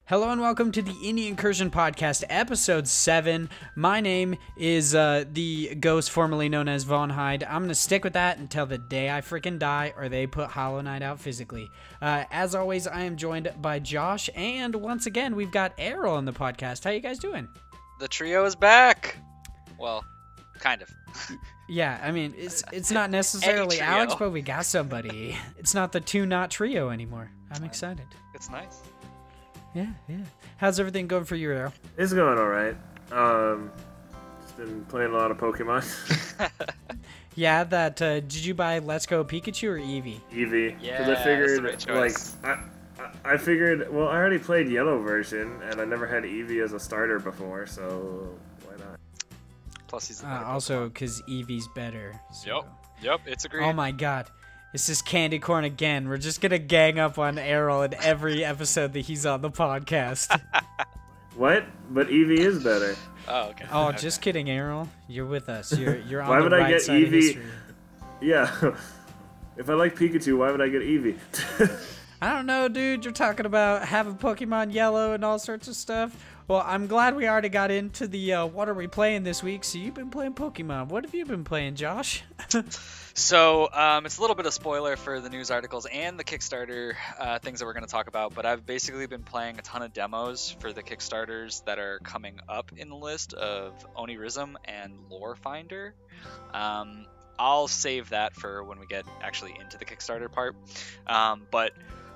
Hello and welcome to the Incursion podcast, episode 7. My name is the ghost formerly known as Von Hyde. I'm going to stick with that until the day I freaking die or they put Hollow Knight out physically. As always, I am joined by Josh, and once again, we've got Errol on the podcast. How you guys doing? The trio is back. Well, kind of. Yeah, I mean, it's not necessarily Alex, but we got somebody. It's not the two-knot trio anymore. I'm excited. It's nice. Yeah. How's everything going for you, Errol? It's going alright. Just been playing a lot of Pokemon. Yeah, did you buy Let's Go Pikachu or Eevee? Eevee. Yeah, Because I figured, that's the right choice. I figured, well, I already played Yellow version, and I never had Eevee as a starter before, so why not? Plus, he's also because Eevee's better. So. Yep, it's agreed. Oh my god. This is Candy Corn again. We're just going to gang up on Errol in every episode that he's on the podcast. What? But Eevee is better. Oh, okay. Oh, Okay. just kidding, Errol. You're with us. You're on Why the would right I get side of Eevee? history. Yeah. If I like Pikachu, why would I get Eevee? I don't know, dude. You're talking about having Pokemon Yellow and all sorts of stuff. Well, I'm glad we already got into the what are we playing this week. So you've been playing Pokemon. What have you been playing, Josh? So, it's a little bit of spoiler for the news articles and the Kickstarter things that we're going to talk about, but I've basically been playing a ton of demos for the Kickstarters that are coming up in the list of Onirism and Lore Finder. I'll save that for when we get actually into the Kickstarter part. But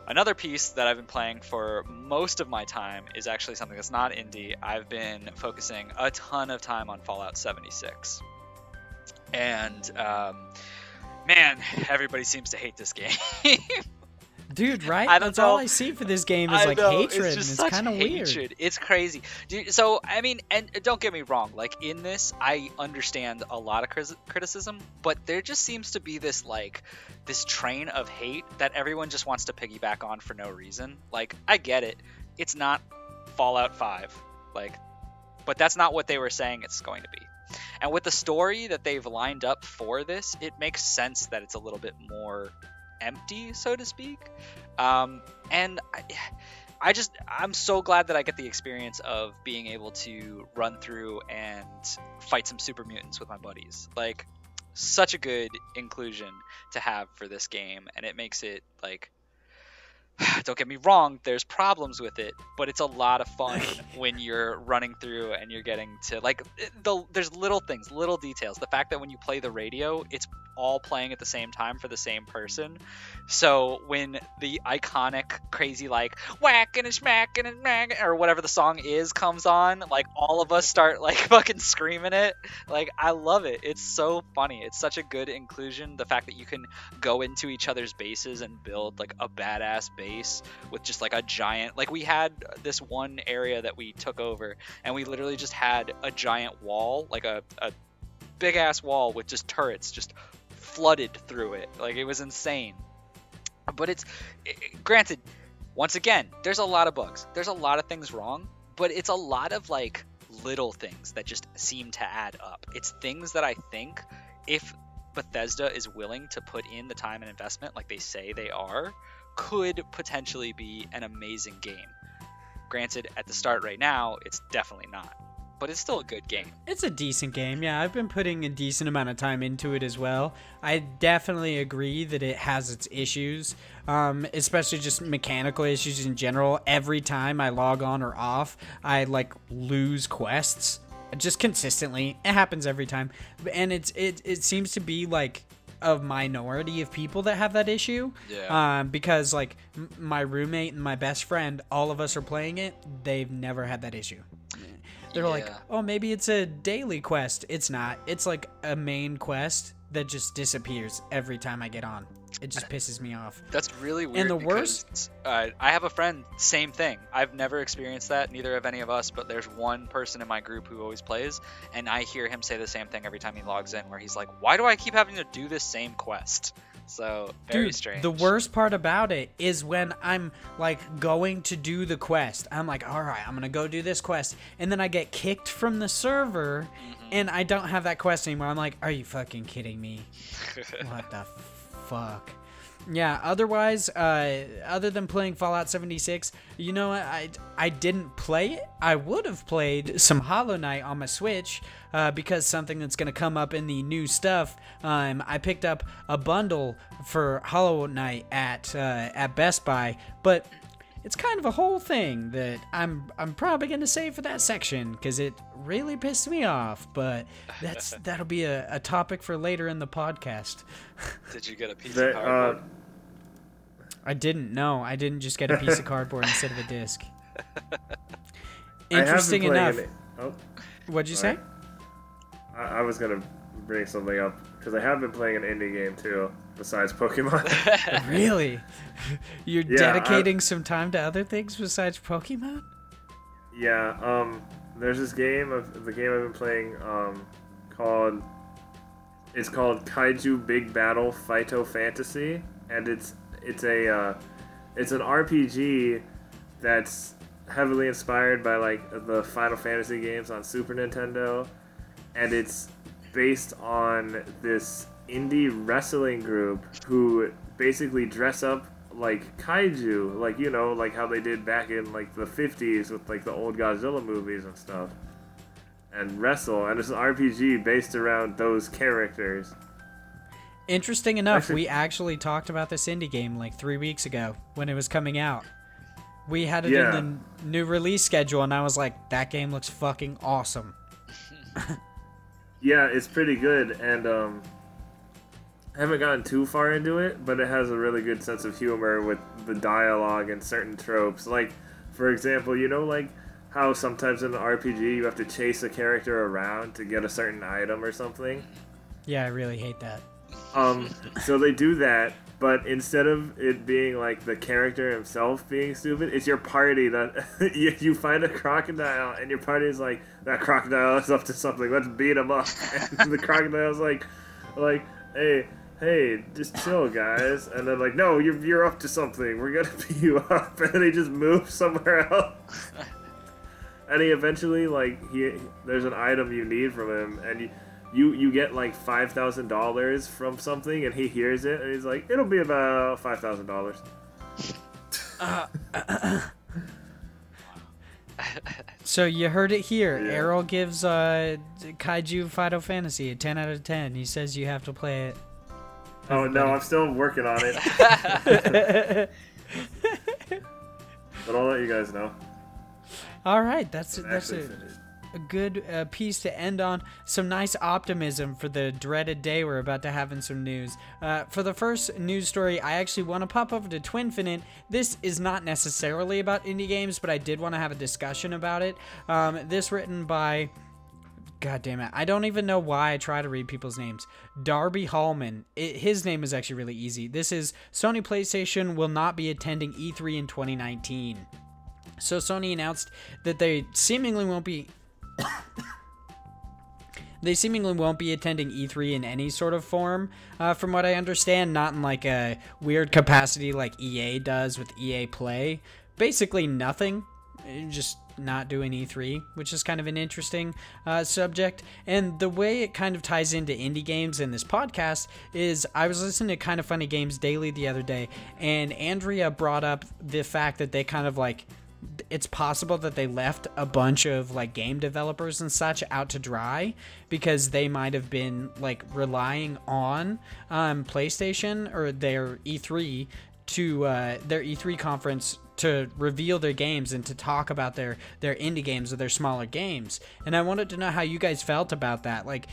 another piece that I've been playing for most of my time is actually something that's not indie. I've been focusing a ton of time on Fallout 76. And, man, everybody seems to hate this game. Dude, right? I don't That's know. all I see for this game is like hatred, and it's kind of weird. It's crazy. Dude, so, I mean, and don't get me wrong, like in this, I understand a lot of criticism, but there just seems to be this train of hate that everyone just wants to piggyback on for no reason. Like, I get it. It's not Fallout 5. But that's not what they were saying it's going to be. And with the story that they've lined up for this, it makes sense that it's a little bit more empty, so to speak. And I'm so glad that I get the experience of being able to run through and fight some super mutants with my buddies. Like, such a good inclusion to have for this game, and it makes it don't get me wrong, there's problems with it, but it's a lot of fun when you're running through and you're getting to, there's little things, little details. The fact that when you play the radio, it's all playing at the same time for the same person. So when the iconic crazy, whacking and smacking and smacking, or whatever the song is, comes on, all of us start, fucking screaming it. I love it. It's so funny. It's such a good inclusion. The fact that you can go into each other's bases and build, a badass base with just a giant, we had this one area that we took over and we literally just had a giant wall, a big ass wall with just turrets just flooded through it. It was insane. But granted, once again, there's a lot of bugs, there's a lot of things wrong, but it's a lot of little things that just seem to add up. It's things that I think if Bethesda is willing to put in the time and investment like they say they are, could potentially be an amazing game. Granted, at the start right now, it's definitely not. But it's still a good game. It's a decent game, yeah. I've been putting a decent amount of time into it as well. I definitely agree that it has its issues, especially just mechanical issues in general. Every time I log on or off, I lose quests just consistently. It happens every time, and it seems to be a minority of people that have that issue. Yeah. Because my roommate and my best friend, all of us are playing it. They've never had that issue. They're oh, maybe it's a daily quest. It's not. It's a main quest that just disappears every time I get on. It just pisses me off. That's really weird. And the worst, I have a friend, same thing. I've never experienced that, neither have any of us, but there's one person in my group who always plays, and I hear him say the same thing every time he logs in, where he's like, why do I keep having to do this same quest? So, very strange. The worst part about it is when I'm going to do the quest. I'm all right, I'm gonna go do this quest, and then I get kicked from the server, and I don't have that quest anymore. I'm are you fucking kidding me? What the fuck? Yeah, otherwise, other than playing Fallout 76, you know, I didn't play it. I would have played some Hollow Knight on my Switch, because something that's going to come up in the new stuff. I picked up a bundle for Hollow Knight at Best Buy, but it's kind of a whole thing that I'm probably going to save for that section because it really pissed me off, but that'll be a topic for later in the podcast. Did you get a piece of cardboard? I didn't. No, I didn't just get a piece of cardboard instead of a disc. Interesting enough. What'd you say? I was going to bring something up because I have been playing an indie game too, besides Pokemon. Really? You're dedicating some time to other things besides Pokemon? Yeah, there's this game the game I've been playing called Kaiju Big Battle Phyto Fantasy, and it's an RPG that's heavily inspired by like the Final Fantasy games on Super Nintendo, and it's based on this indie wrestling group who basically dress up like kaiju, like, you know, like how they did back in like the 50s with like the old Godzilla movies and stuff, and wrestle, and it's an RPG based around those characters. Interesting enough, we actually talked about this indie game like 3 weeks ago when it was coming out. We had it in the new release schedule, and I was like, that game looks fucking awesome. Yeah, it's pretty good, and I haven't gotten too far into it, but it has a really good sense of humor with the dialogue and certain tropes. Like, for example, you know, like how sometimes in an RPG you have to chase a character around to get a certain item or something? Yeah, I really hate that. So they do that, but instead of it being like the character himself being stupid, it's your party that you find a crocodile, and your party is like, that crocodile is up to something, let's beat him up. And the crocodile's like, hey, just chill, guys. And then like, no, you're up to something, we're gonna beat you up. And then he just moves somewhere else. And he eventually, like, there's an item you need from him, and you get like $5,000 from something, and he hears it, and he's like, it'll be about $5,000. So you heard it here. Yeah. Errol gives Kaiju Final Fantasy a 10 out of 10. He says you have to play it. Oh no, I'm still working on it. But I'll let you guys know. All right, that's a good piece to end on. Some nice optimism for the dreaded day we're about to have in some news. For the first news story, I actually want to pop over to Twinfinite. This is not necessarily about indie games, but I did want to have a discussion about it. This written by... God damn it. I don't even know why I try to read people's names. Darby Hallman. His name is actually really easy. This is Sony PlayStation will not be attending E3 in 2019. So Sony announced that they seemingly won't be attending E3 in any sort of form, from what I understand, not in like a weird capacity like EA does with EA Play. Basically nothing, just not doing E3, which is kind of an interesting subject. And the way it kind of ties into indie games in this podcast is I was listening to Kind of Funny Games Daily the other day, and Andrea brought up the fact that they kind of like, it's possible that they left a bunch of like game developers and such out to dry because they might have been like relying on PlayStation or their E3 to their E3 conference to reveal their games and to talk about their indie games or their smaller games. And I wanted to know how you guys felt about that. Like,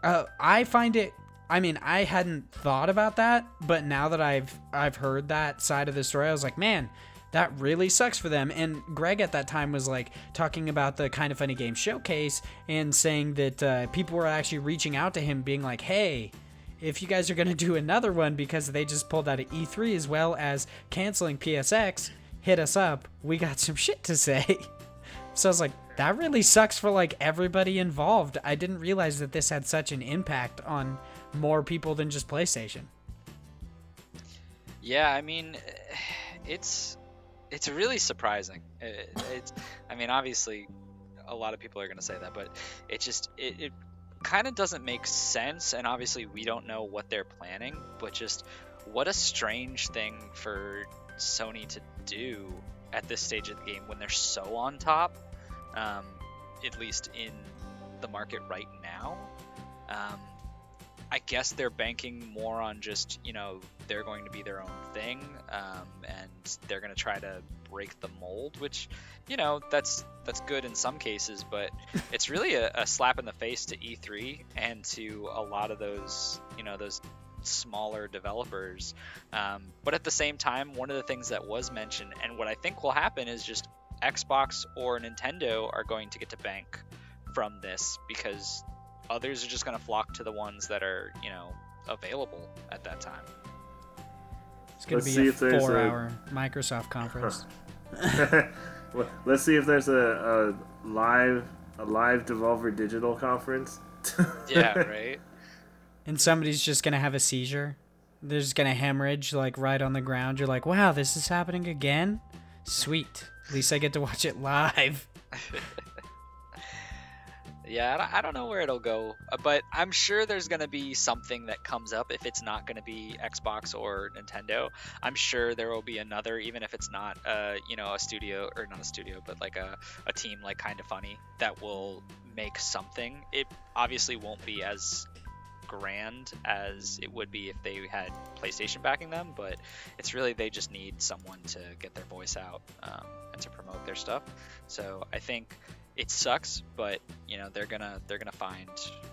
I find it, I mean, I hadn't thought about that, but now that I've heard that side of the story, I was like, man, that really sucks for them. And Greg at that time was like talking about the Kind of Funny Games showcase and saying that people were actually reaching out to him being like, hey, if you guys are going to do another one because they just pulled out of E3 as well as canceling PSX, hit us up. We got some shit to say. So I was like, that really sucks for like everybody involved. I didn't realize that this had such an impact on more people than just PlayStation. Yeah, I mean, it's really surprising. I mean, obviously, a lot of people are going to say that, but it kind of doesn't make sense, and obviously we don't know what they're planning, but just what a strange thing for Sony to do at this stage of the game when they're so on top, at least in the market right now. I guess they're banking more on just, you know, they're going to be their own thing, and they're going to try to break the mold, which, you know, that's good in some cases, but it's really a slap in the face to E3 and to a lot of those, you know, those smaller developers. But at the same time, one of the things that was mentioned, and what I think will happen, is just Xbox or Nintendo are going to get to bank from this, because others are just going to flock to the ones that are, you know, available at that time. It's going to be a 4-hour Microsoft conference. Let's see if there's a live Devolver Digital conference. Yeah, right. And somebody's just going to have a seizure. They're just going to hemorrhage, like, right on the ground. You're like, wow, this is happening again? Sweet. At least I get to watch it live. Yeah, I don't know where it'll go, but I'm sure there's going to be something that comes up. If it's not going to be Xbox or Nintendo, I'm sure there will be another, even if it's not, you know, a studio, or not a studio, but like a team like Kinda Funny that will make something. It obviously won't be as grand as it would be if they had PlayStation backing them, but it's really, they just need someone to get their voice out, and to promote their stuff. So I think it sucks, but, you know, they're gonna find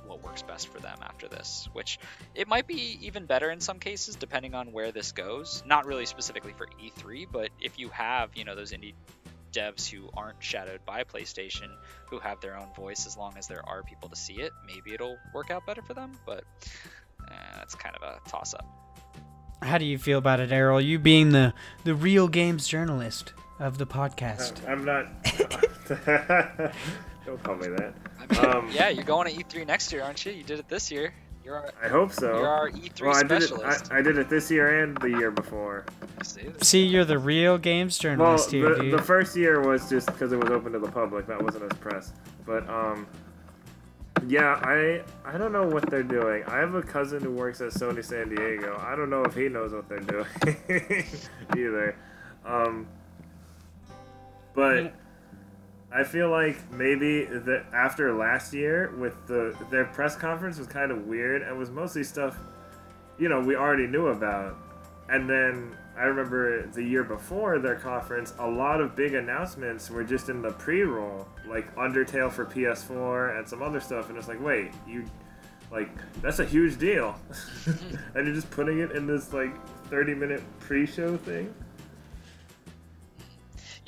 what works best for them after this, which it might be even better in some cases depending on where this goes. Not really specifically for E3, but if you have, you know, those indie devs who aren't shadowed by PlayStation, who have their own voice, as long as there are people to see it, maybe it'll work out better for them. But that's kind of a toss-up. How do you feel about it, Errol? You being the real games journalist of the podcast. I'm not. Don't call me that. I mean, yeah, you're going to E3 next year, aren't you? You did it this year. I hope so. You're our E3 specialist. I did it this year and the year before. See, you're the real games journalist here, dude. The first year was just because it was open to the public. That wasn't as press. But yeah, I don't know what they're doing. I have a cousin who works at Sony San Diego. I don't know if he knows what they're doing either. But I feel like maybe that after last year with their press conference was kind of weird and was mostly stuff, you know, we already knew about. And then I remember the year before their conference, a lot of big announcements were just in the pre-roll, like Undertale for PS4 and some other stuff. And it's like, wait, that's a huge deal. And you're just putting it in this, 30-minute pre-show thing?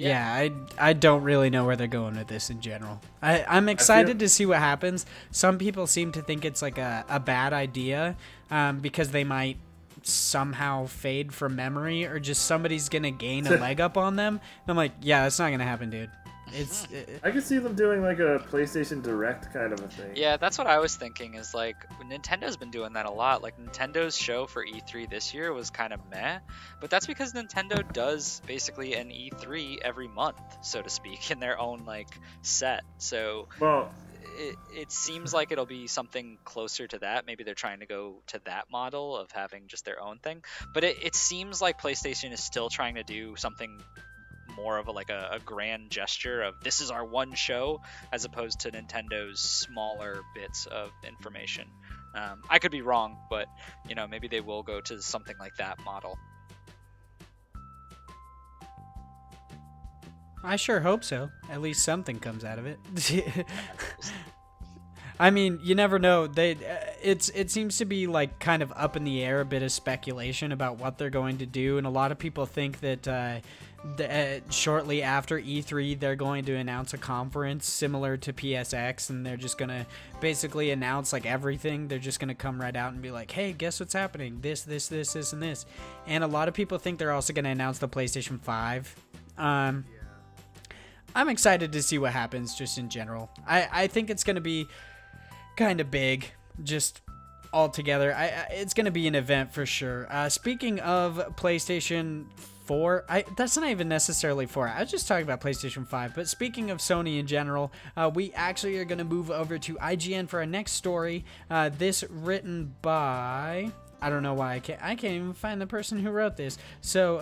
Yeah, I don't really know where they're going with this in general. I'm excited to see what happens. Some people seem to think it's like a bad idea because they might somehow fade from memory, or just somebody's going to gain a leg up on them. And I'm like, yeah, that's not going to happen, dude. I could see them doing like a PlayStation Direct kind of a thing. Yeah, that's what I was thinking, is like Nintendo's been doing that a lot. Like Nintendo's show for E3 this year was kind of meh, but that's because Nintendo does basically an E3 every month, so to speak, in their own set. So it seems like it'll be something closer to that. Maybe they're trying to go to that model of having just their own thing, but it seems like PlayStation is still trying to do something more of a grand gesture of this is our one show, as opposed to Nintendo's smaller bits of information. I could be wrong, but maybe they will go to something like that model. I sure hope so. At least something comes out of it. I mean, you never know. It seems to be kind of up in the air, a bit of speculation about what they're going to do, and a lot of people think that shortly after E3 they're going to announce a conference similar to PSX, and they're just going to basically announce everything. They're just going to come right out and be like, hey, guess what's happening? This, and this. And a lot of people think they're also going to announce the PlayStation 5. I'm excited to see what happens just in general. I think it's going to be kind of big, just altogether. It's going to be an event for sure. Speaking of PlayStation 4. That's not even necessarily 4. I was just talking about PlayStation 5. But speaking of Sony in general, we actually are going to move over to IGN for our next story. This written by... I don't know why I can't even find the person who wrote this. So,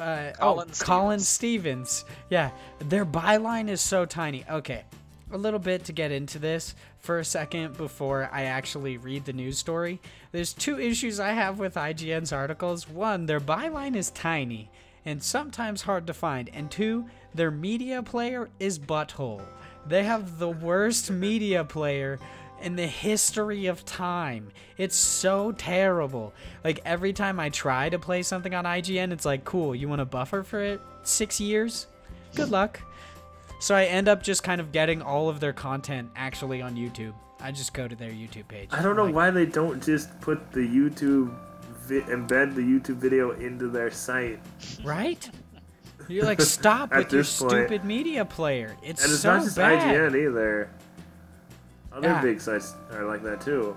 Colin Stevens. Yeah, their byline is so tiny. Okay, a little bit to get into this for a second before I actually read the news story. There's 2 issues I have with IGN's articles. 1, their byline is tiny and sometimes hard to find. And 2, their media player is butthole. They have the worst media player in the history of time. It's so terrible. Like, every time I try to play something on IGN, it's like, cool, you want a buffer for it? 6 years? Good luck. So I end up just kind of getting all of their content actually on YouTube. I just go to their YouTube page. I don't know why they don't just put the embed the YouTube video into their site. Right? You're like, stop with your stupid media player. It's and it's so not just bad. IGN either. Other big sites are like that too.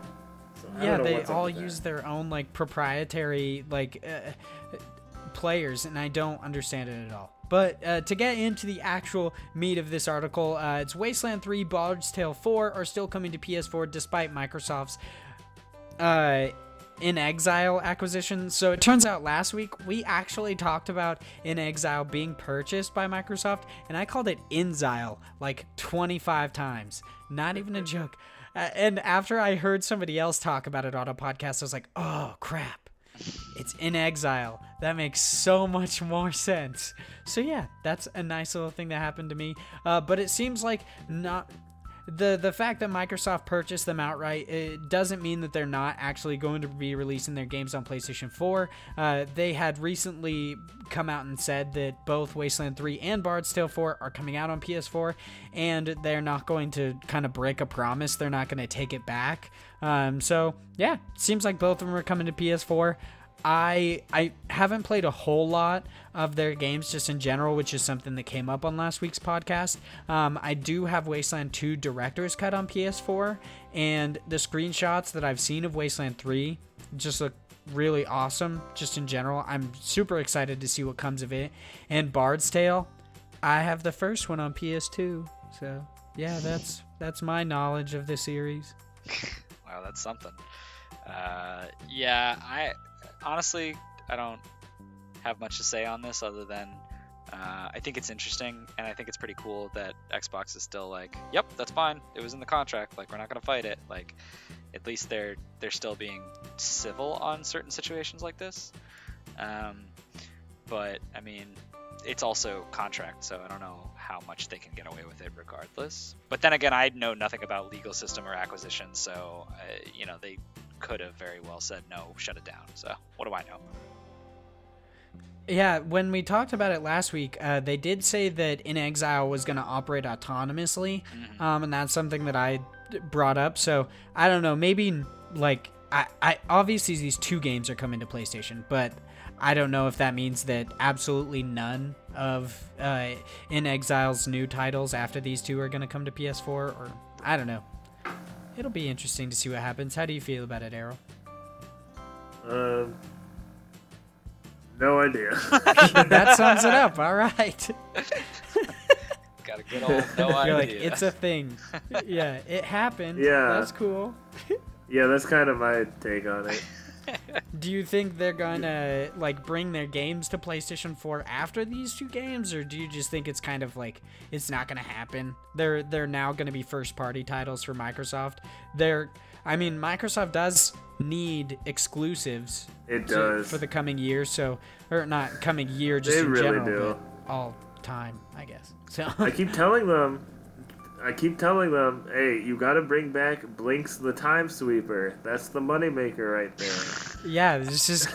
So yeah, they all use their own like proprietary players, and I don't understand it at all. But to get into the actual meat of this article, it's Wasteland 3, Bard's Tale 4 are still coming to PS4 despite Microsoft's INXILE acquisition. So it turns out last week we actually talked about INXILE being purchased by Microsoft, and I called it INXILE like 25 times. Not even a joke. And after I heard somebody else talk about it on a podcast, I was like, oh crap, it's INXILE. That makes so much more sense. So yeah, that's a nice little thing that happened to me. But it seems like not... The fact that Microsoft purchased them outright, it doesn't mean that they're not actually going to be releasing their games on PlayStation 4. They had recently come out and said that both Wasteland 3 and Bard's Tale 4 are coming out on PS4, and they're not going to kind of break a promise. They're not going to take it back. So, yeah, seems like both of them are coming to PS4. I haven't played a whole lot of their games just in general, which is something that came up on last week's podcast. I do have Wasteland 2 Director's Cut on PS4, and the screenshots that I've seen of Wasteland 3 just look really awesome just in general. I'm super excited to see what comes of it. And Bard's Tale, I have the first one on PS2, so yeah, that's my knowledge of the series. Wow, that's something. Yeah, honestly, I don't have much to say on this other than I think it's interesting, and I think it's pretty cool that Xbox is still like, yep, that's fine. It was in the contract. Like, we're not gonna fight it. Like, at least they're still being civil on certain situations like this. But I mean, it's also contract, so I don't know how much they can get away with it regardless. But then again, I know nothing about legal system or acquisition, so they could have very well said no, shut it down. So what do I know? Yeah, when we talked about it last week, they did say that INXILE was going to operate autonomously, and that's something that I brought up. So I don't know, maybe like I obviously these 2 games are coming to PlayStation, but I don't know if that means that absolutely none of INXILE's new titles after these 2 are going to come to PS4, or I don't know. It'll be interesting to see what happens. How do you feel about it, Errol? No idea. That sums it up. All right. Got a good old no idea. You're like, it's a thing. Yeah, it happened. Yeah. That's cool. Yeah, that's kind of my take on it. Do you think they're gonna like bring their games to PlayStation 4 after these 2 games, or do you just think it's kind of like it's not gonna happen? They're now gonna be first party titles for Microsoft. Microsoft does need exclusives. It does for the coming year, so or not coming year, just they in really general, do. but all time, I guess. So I keep telling them, hey, you gotta bring back Blinks the Time Sweeper. That's the moneymaker right there. Yeah, it's just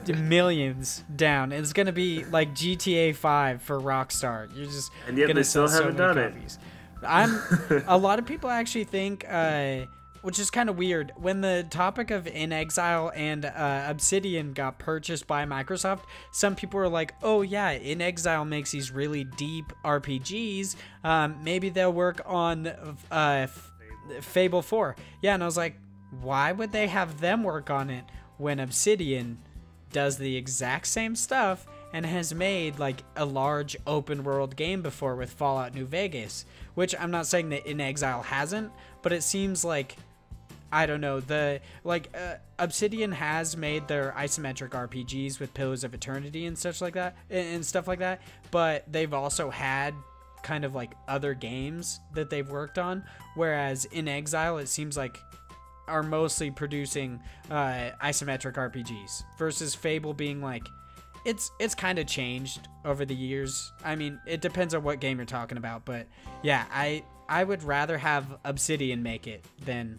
millions down. It's gonna be like GTA 5 for Rockstar. You're just and yet gonna they still sell haven't so done many copies. A lot of people actually think, which is kind of weird, when the topic of INXILE and Obsidian got purchased by Microsoft, some people were like, oh yeah, INXILE makes these really deep RPGs. Maybe they'll work on Fable 4. Yeah, and I was like, why would they have them work on it when Obsidian does the exact same stuff and has made like a large open world game before with Fallout New Vegas, which I'm not saying that INXILE hasn't, but it seems like, I don't know, Obsidian has made their isometric RPGs with Pillars of Eternity and stuff like that, but they've also had kind of like other games that they've worked on, whereas INXILE, it seems like, are mostly producing isometric RPGs versus Fable being like, it's kind of changed over the years. I mean, it depends on what game you're talking about, but yeah, I would rather have Obsidian make it than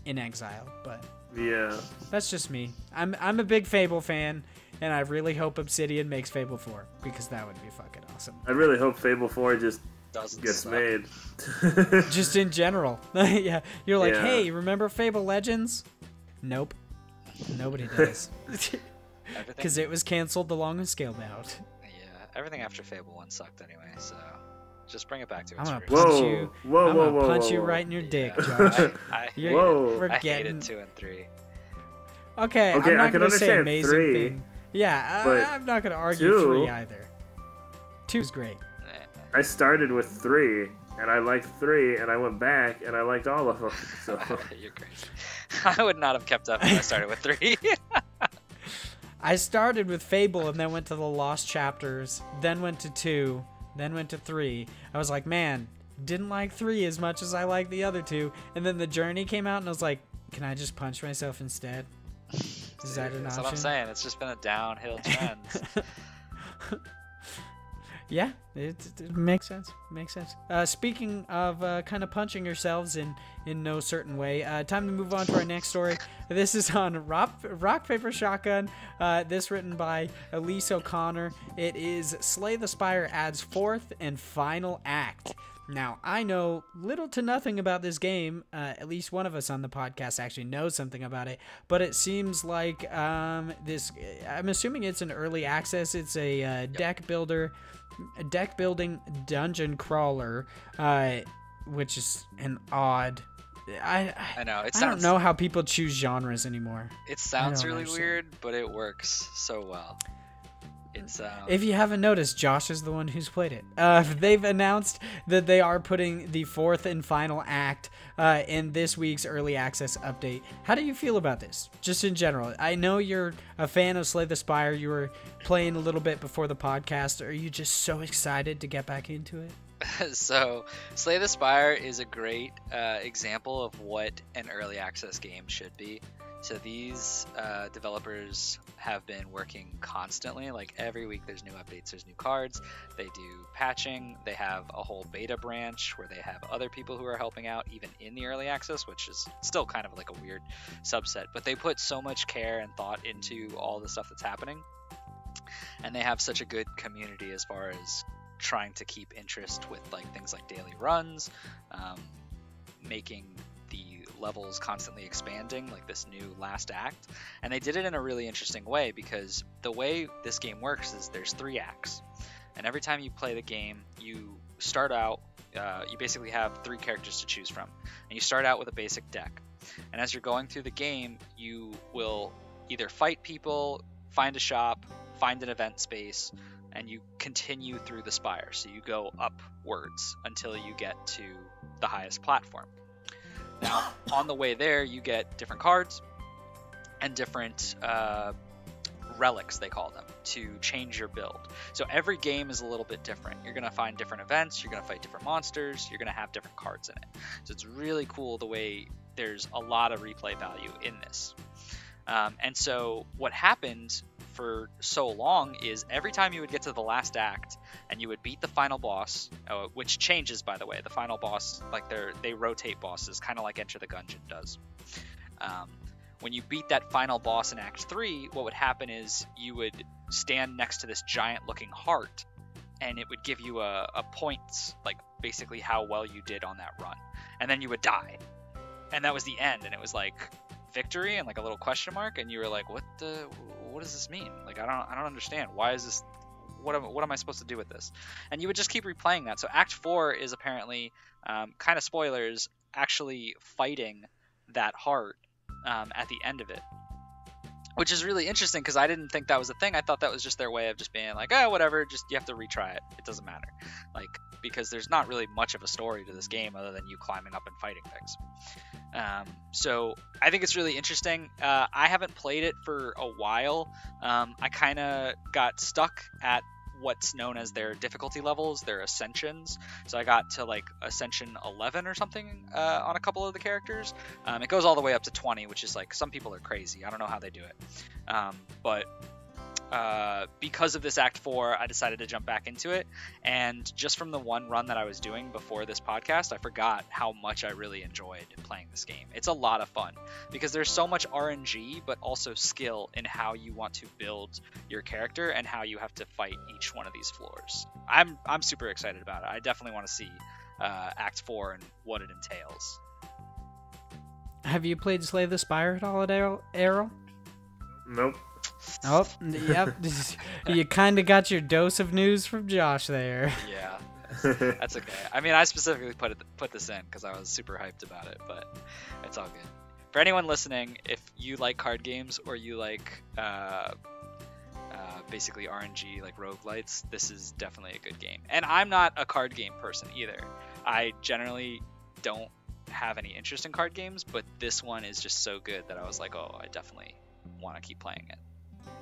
INXILE, but yeah, that's just me. I'm a big Fable fan, and I really hope Obsidian makes Fable 4, because that would be fucking awesome. I really hope Fable 4 just Doesn't gets suck. made. Just in general. Yeah, you're like, Yeah. hey, remember Fable Legends? Nope, nobody does, because it was canceled along with Scalebound. Yeah, everything after Fable 1 sucked anyway, so just bring it back to I'm its gonna roots. punch Whoa, you. whoa, I'm whoa, gonna whoa, punch whoa, you whoa. right in your dick, Yeah, Josh. I You're- Whoa. we're I getting. hated 2 and 3. Okay, Okay, I'm not I can gonna say understand amazing 3, thing. Yeah, but I'm not gonna argue 2 3 either. 2's great. I started with 3, and I liked 3, and I went back, and I liked all of them. So You're great. I would not have kept up if I started with 3. I started with Fable and then went to the Lost Chapters, then went to 2, then went to 3. I was like, man, didn't like 3 as much as I liked the other 2. And then the Journey came out and I was like, can I just punch myself instead? Is that an That's option? what I'm saying. It's just been a downhill trend. Yeah, it makes sense. Makes sense. Speaking of kind of punching yourselves in no certain way, time to move on to our next story. This is on Rock Paper Shotgun. This written by Elise O'Connor. It is Slay the Spire adds 4th and final act. Now, I know little to nothing about this game. At least one of us on the podcast actually knows something about it. But it seems like I'm assuming it's an early access. It's a deck building dungeon crawler, which is an odd. I know. I don't know how people choose genres anymore. It sounds don't really understand. weird, but it works so well. It's If you haven't noticed, Josh is the one who's played it. They've announced that they are putting the 4th and final act in this week's early access update. How do you feel about this, just in general? I know you're a fan of Slay the Spire. You were playing a little bit before the podcast. Are you just so excited to get back into it? So, Slay the Spire is a great example of what an early access game should be. So these developers have been working constantly. Like every week there's new updates, there's new cards. They do patching. They have a whole beta branch where they have other people who are helping out even in the early access, which is still kind of like a weird subset. But they put so much care and thought into all the stuff that's happening. And they have such a good community as far as trying to keep interest with like things like daily runs, making the levels constantly expanding, like this new last act. And they did it in a really interesting way, because the way this game works is there's 3 acts, and every time you play the game, you start out, you basically have 3 characters to choose from, and you start out with a basic deck. And as you're going through the game, you will either fight people, find a shop, find an event space, and you continue through the spire. So you go upwards until you get to the highest platform. Now, on the way there, you get different cards and different relics, they call them, to change your build. So every game is a little bit different. You're going to find different events, you're going to fight different monsters, you're going to have different cards in it. So it's really cool the way there's a lot of replay value in this. And so what happened for so long is every time you would get to the last act and you would beat the final boss, which changes, by the way. The final boss, like they rotate bosses, kind of like Enter the Gungeon does. When you beat that final boss in Act 3, what would happen is you would stand next to this giant looking heart, and it would give you a points, like basically how well you did on that run. And then you would die. And that was the end, and it was like victory and like a little question mark, and you were like, what does this mean? Like, I don't understand. Why is this? What am I supposed to do with this? And you would just keep replaying that. So Act 4 is apparently, kind of spoilers, actually fighting that heart at the end of it. which is really interesting because I didn't think that was a thing. I thought that was just their way of just being like, oh, whatever, just you have to retry it. It doesn't matter, like, because there's not really much of a story to this game other than you climbing up and fighting things. So I think it's really interesting. I haven't played it for a while. I kind of got stuck at what's known as their difficulty levels, their ascensions. So I got to like ascension 11 or something on a couple of the characters. It goes all the way up to 20, which is like, some people are crazy. I don't know how they do it. But because of this Act 4, I decided to jump back into it. And just from the one run that I was doing before this podcast, I forgot how much I really enjoyed playing this game. It's a lot of fun because there's so much RNG, but also skill in how you want to build your character and how you have to fight each one of these floors. I'm super excited about it. I definitely want to see Act 4 and what it entails. Have you played Slay the Spire at all, Errol? Nope. Oh, yep. You kind of got your dose of news from Josh there. Yeah, that's okay. I mean, I specifically put this in because I was super hyped about it, but it's all good. For anyone listening, if you like card games or you like basically RNG, like roguelites, this is definitely a good game. And I'm not a card game person either. I generally don't have any interest in card games, but this one is just so good that I was like, oh, I definitely want to keep playing it.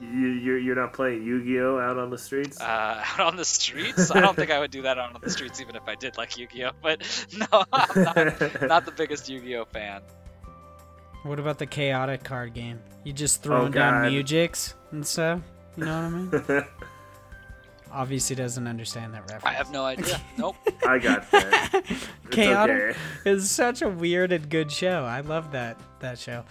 You're not playing Yu-Gi-Oh out on the streets? Out on the streets? I don't think I would do that out on the streets even if I did like Yu-Gi-Oh! But no, I'm not the biggest Yu-Gi-Oh! fan. What about the chaotic card game? You just throwing down mujiks and stuff? You know what I mean? Obviously doesn't understand that reference. I have no idea. Nope. I got that. Chaotic is such a weird and good show. I love that show.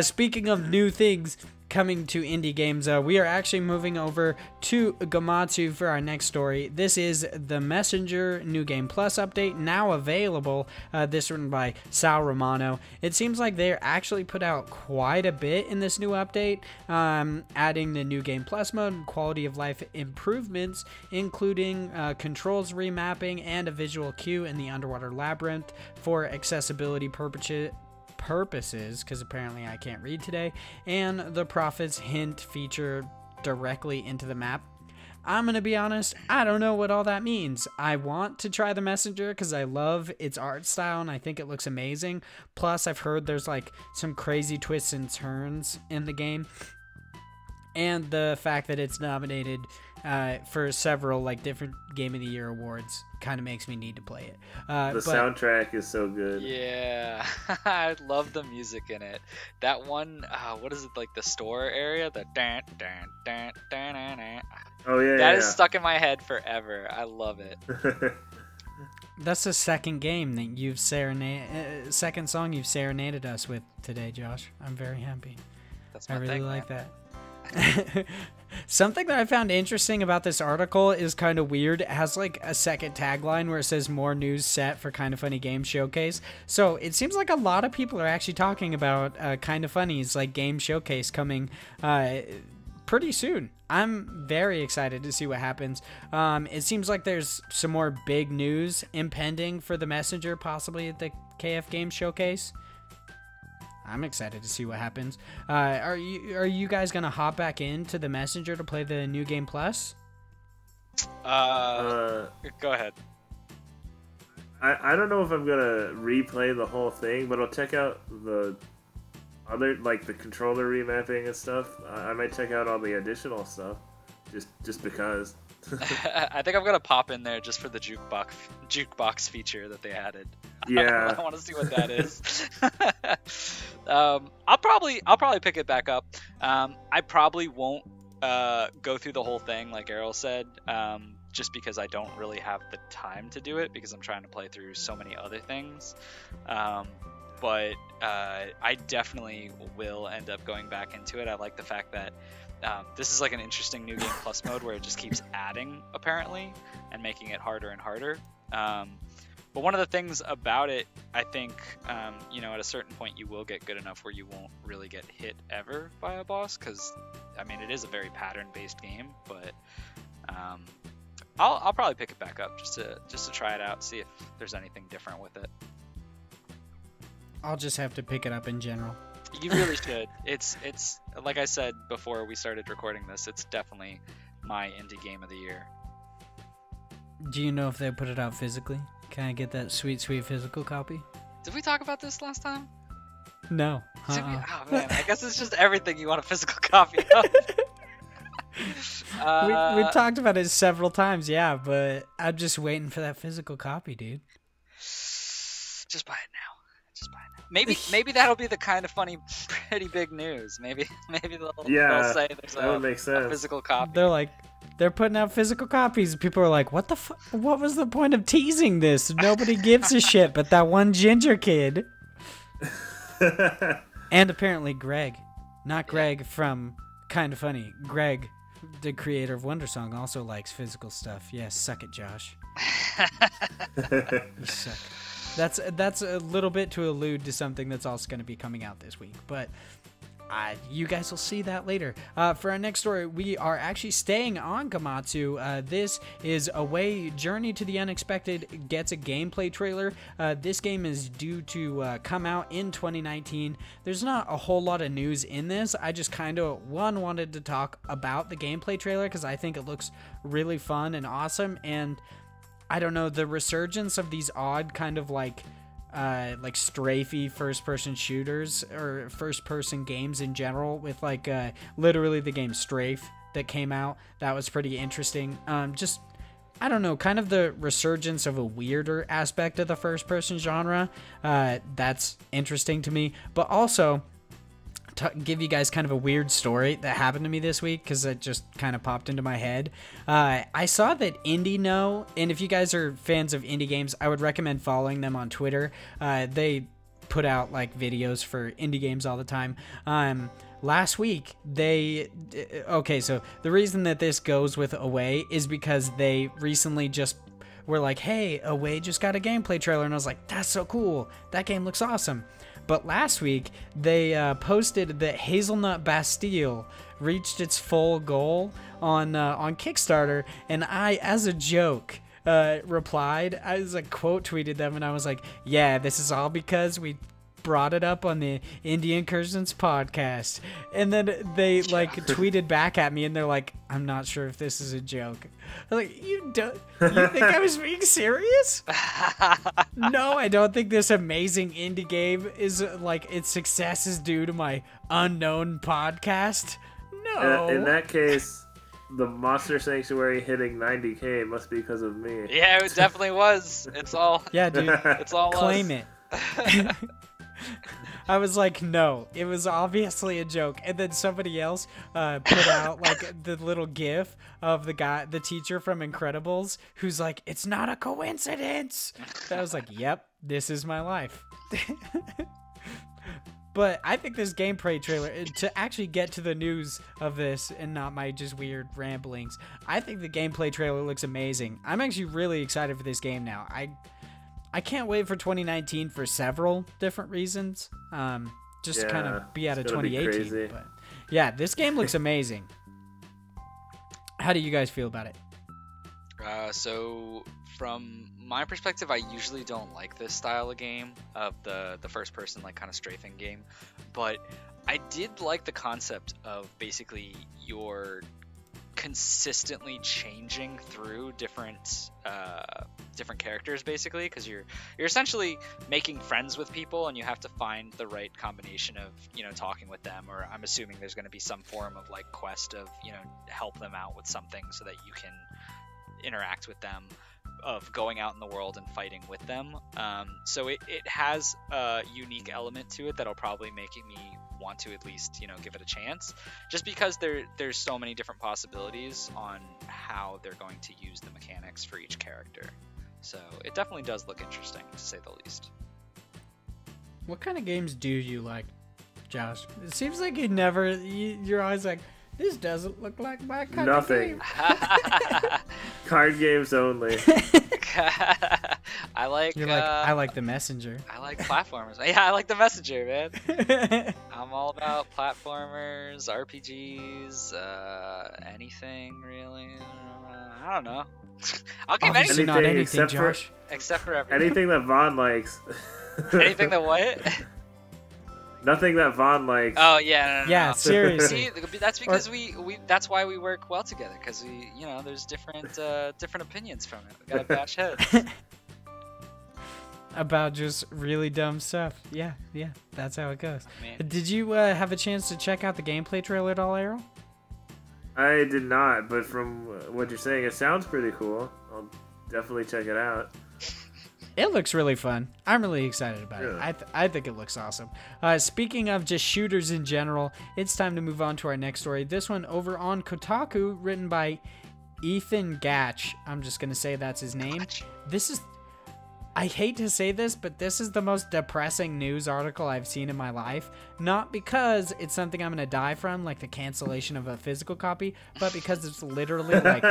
Speaking of new things coming to indie games, we are actually moving over to Gamatsu for our next story. This is the Messenger New Game Plus update, now available. This written by Sal Romano. It seems like they actually put out quite a bit in this new update, adding the New Game Plus mode and quality of life improvements, including controls remapping and a visual cue in the underwater labyrinth for accessibility purposes, because apparently I can't read today, and the Prophet's Hint feature directly into the map. I'm gonna be honest, I don't know what all that means. I want to try the Messenger because I love its art style and I think it looks amazing. Plus, I've heard there's like some crazy twists and turns in the game, and the fact that it's nominated for several like different Game of the Year awards kind of makes me need to play it. The soundtrack is so good. Yeah, I love the music in it. That one, what is it, like the store area? The dan dan dan dan dan dan. Oh yeah, that is stuck in my head forever. I love it. That's the second game that you've second song you've serenaded us with today, Josh. I'm very happy. That's my I really thing, like man. that. Something that I found interesting about this article is kind of weird. It has like a second tagline where it says more news set for Kind of Funny Game Showcase. So it seems like a lot of people are actually talking about Kind of Funny's like game showcase coming pretty soon. I'm very excited to see what happens. It seems like there's some more big news impending for the Messenger, possibly at the KF Game Showcase. I'm excited to see what happens. Are you guys gonna hop back into the Messenger to play the New Game Plus? Go ahead. I don't know if I'm gonna replay the whole thing, but I'll check out the other, like the controller remapping and stuff. I might check out all the additional stuff, just because. I think I'm gonna pop in there just for the jukebox feature that they added. Yeah, I want to see what that is. I'll probably pick it back up. I probably won't go through the whole thing like Errol said, just because I don't really have the time to do it because I'm trying to play through so many other things. But I definitely will end up going back into it. I like the fact that this is like an interesting New Game Plus mode where it just keeps adding, apparently, and making it harder and harder. But one of the things about it, I think, at a certain point you will get good enough where you won't really get hit ever by a boss, because, I mean, it is a very pattern-based game, but I'll probably pick it back up just to try it out, see if there's anything different with it. I'll just have to pick it up in general. You really should. It's like I said before we started recording this, it's definitely my indie game of the year. Do you know if they put it out physically? Can I get that sweet, sweet physical copy? Did we talk about this last time? No. Did we? Oh man, I guess it's just everything you want a physical copy of. We talked about it several times, yeah, but I'm just waiting for that physical copy, dude. Just buy it now. Just buy it now. Maybe that'll be the kind of funny, pretty big news. Maybe they'll say there's a physical copy. They're putting out physical copies. People are like, what the what was the point of teasing this? Nobody gives a shit but that one ginger kid. And apparently Greg. Not Greg from Kinda Funny. Greg, the creator of Wondersong, also likes physical stuff. Yeah, suck it, Josh. You suck. That's a little bit to allude to something that's also going to be coming out this week, but you guys will see that later. For our next story, we are actually staying on Gamatsu. This is Away Journey to the Unexpected gets a gameplay trailer. This game is due to come out in 2019. There's not a whole lot of news in this. I just kind of, wanted to talk about the gameplay trailer because I think it looks really fun and awesome, and I don't know, the resurgence of these odd kind of like strafey first-person shooters or first-person games in general, with like literally the game Strafe that came out. That was pretty interesting. Just, I don't know, kind of the resurgence of a weirder aspect of the first-person genre. That's interesting to me. But also, give you guys kind of a weird story that happened to me this week because it just kind of popped into my head. I saw that IndieKnow, and if you guys are fans of indie games, I would recommend following them on Twitter. They put out like videos for indie games all the time. Last week, so the reason that this goes with Away is because they recently just were like, hey, Away just got a gameplay trailer, and I was like, that's so cool. That game looks awesome. But last week, they posted that Hazelnut Bastille reached its full goal on Kickstarter, and I, as a joke, replied. I was like, quote tweeted them, and I was like, yeah, this is all because we brought it up on the Indie Incursions podcast. And then they like tweeted back at me, and they're like, I'm not sure if this is a joke. I'm like, you think I was being serious? No, I don't think this amazing indie game is like its success is due to my unknown podcast. No. In that case, the Monster Sanctuary hitting 90K must be because of me. Yeah, it definitely was. It's all. Yeah, dude. It's all claim us. it. I was like, no, it was obviously a joke. And then somebody else put out like the little gif of the teacher from Incredibles, who's like, it's not a coincidence. I was like, yep, this is my life. But I think this gameplay trailer, to actually get to the news of this and not my just weird ramblings, I think the gameplay trailer looks amazing. I'm actually really excited for this game now. I can't wait for 2019 for several different reasons. Just kind of be out of 2018. But yeah, this game looks amazing. How do you guys feel about it? So from my perspective, I usually don't like this style of game, of the first person like kind of strafing game, but I did like the concept of basically your consistently changing through different characters, basically, because you're essentially making friends with people, and you have to find the right combination of, you know, talking with them, or I'm assuming there's going to be some form of like quest of, you know, help them out with something so that you can interact with them, of going out in the world and fighting with them. So it has a unique element to it that'll probably make me want to at least, you know, give it a chance, just because there's so many different possibilities on how they're going to use the mechanics for each character. So it definitely does look interesting, to say the least. What kind of games do you like, Josh? It seems like you're always like, this doesn't look like my kind of game. Card games only. I like The Messenger. I like platformers. Yeah, I like The Messenger, man. I'm all about platformers, RPGs, anything really. I don't know. I'll give anything. Not anything, Josh. Except for everything. Anything that Vaughn likes. Anything that what? Nothing that Vaughn likes. Oh yeah, no. Yeah, seriously. See, that's because we that's why we work well together, because there's different opinions from it. We gotta bash heads. About just really dumb stuff. Yeah, that's how it goes. Man. Did you have a chance to check out the gameplay trailer at all, Arrow? I did not, but from what you're saying, it sounds pretty cool. I'll definitely check it out. It looks really fun. I'm really excited about it. I think it looks awesome. Speaking of just shooters in general, it's time to move on to our next story. This one over on Kotaku, written by Ethan Gatch. I'm just going to say that's his name. This is... I hate to say this, but this is the most depressing news article I've seen in my life. Not because it's something I'm going to die from, like the cancellation of a physical copy, but because it's literally like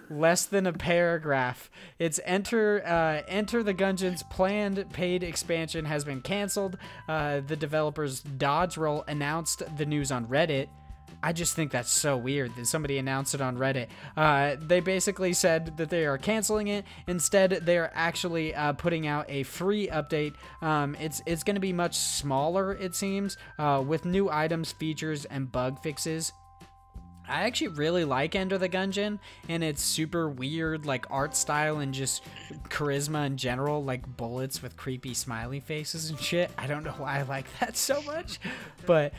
less than a paragraph. It's Enter the Gungeon's planned paid expansion has been canceled. The developers Dodge Roll announced the news on Reddit. I just think that's so weird that somebody announced it on Reddit. They basically said that they are canceling it. Instead, they are actually putting out a free update. It's going to be much smaller, it seems, with new items, features, and bug fixes. I actually really like Enter the Gungeon, and it's super weird, like art style and just charisma in general, like bullets with creepy smiley faces and shit. I don't know why I like that so much, but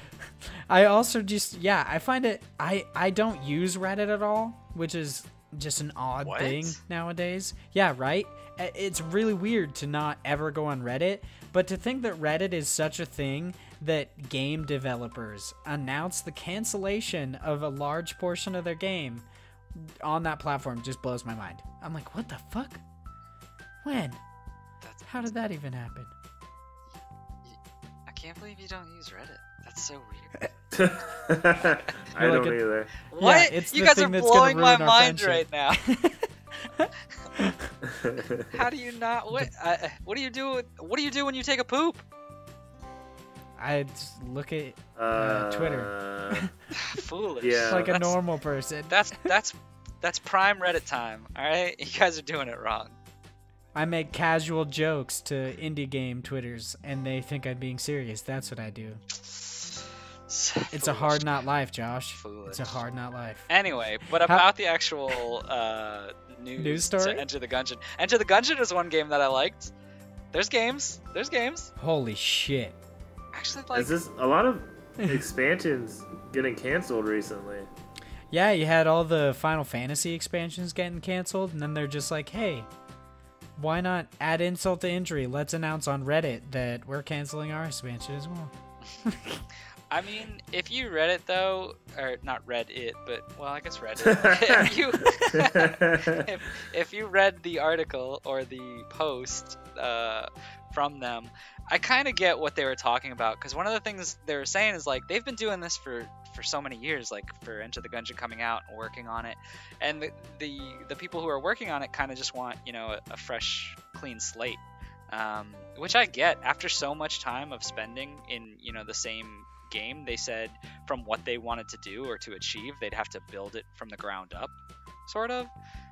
I also just, I find it, I don't use Reddit at all, which is just an odd thing nowadays. Yeah, right? It's really weird to not ever go on Reddit, but to think that Reddit is such a thing that game developers announce the cancellation of a large portion of their game on that platform just blows my mind. I'm like, what the fuck? When? How did that even happen? I can't believe you don't use Reddit. That's so weird. I don't either. What? Yeah, it's you the guys thing are that's gonna blowing my ruin our mind friendship. right now. How do you not? What do you do? What do you do when you take a poop? I just look at Twitter. Foolish. Yeah. Like a normal person. That's prime Reddit time. All right, you guys are doing it wrong. I make casual jokes to indie game Twitters, and they think I'm being serious. That's what I do. It's a hard not life, Josh. Foolish. It's a hard not life. Anyway, but about the actual news story? to Enter the Gungeon. Enter the Gungeon is one game that I liked. There's games. Holy shit. Actually, like, Is this a lot of expansions getting canceled recently? Yeah, you had all the Final Fantasy expansions getting canceled, and then they're just like, hey, why not add insult to injury? Let's announce on Reddit that we're canceling our expansion as well. I mean, if you read it though, or not read it, but well, I guess read it. if you read the article or the post from them, I kind of get what they were talking about, because one of the things they were saying is like they've been doing this for so many years, like for Enter the Gungeon coming out and working on it, and the people who are working on it kind of just want a fresh, clean slate, which I get after so much time of spending in the same game. They said from what they wanted to do or to achieve, they'd have to build it from the ground up, sort of.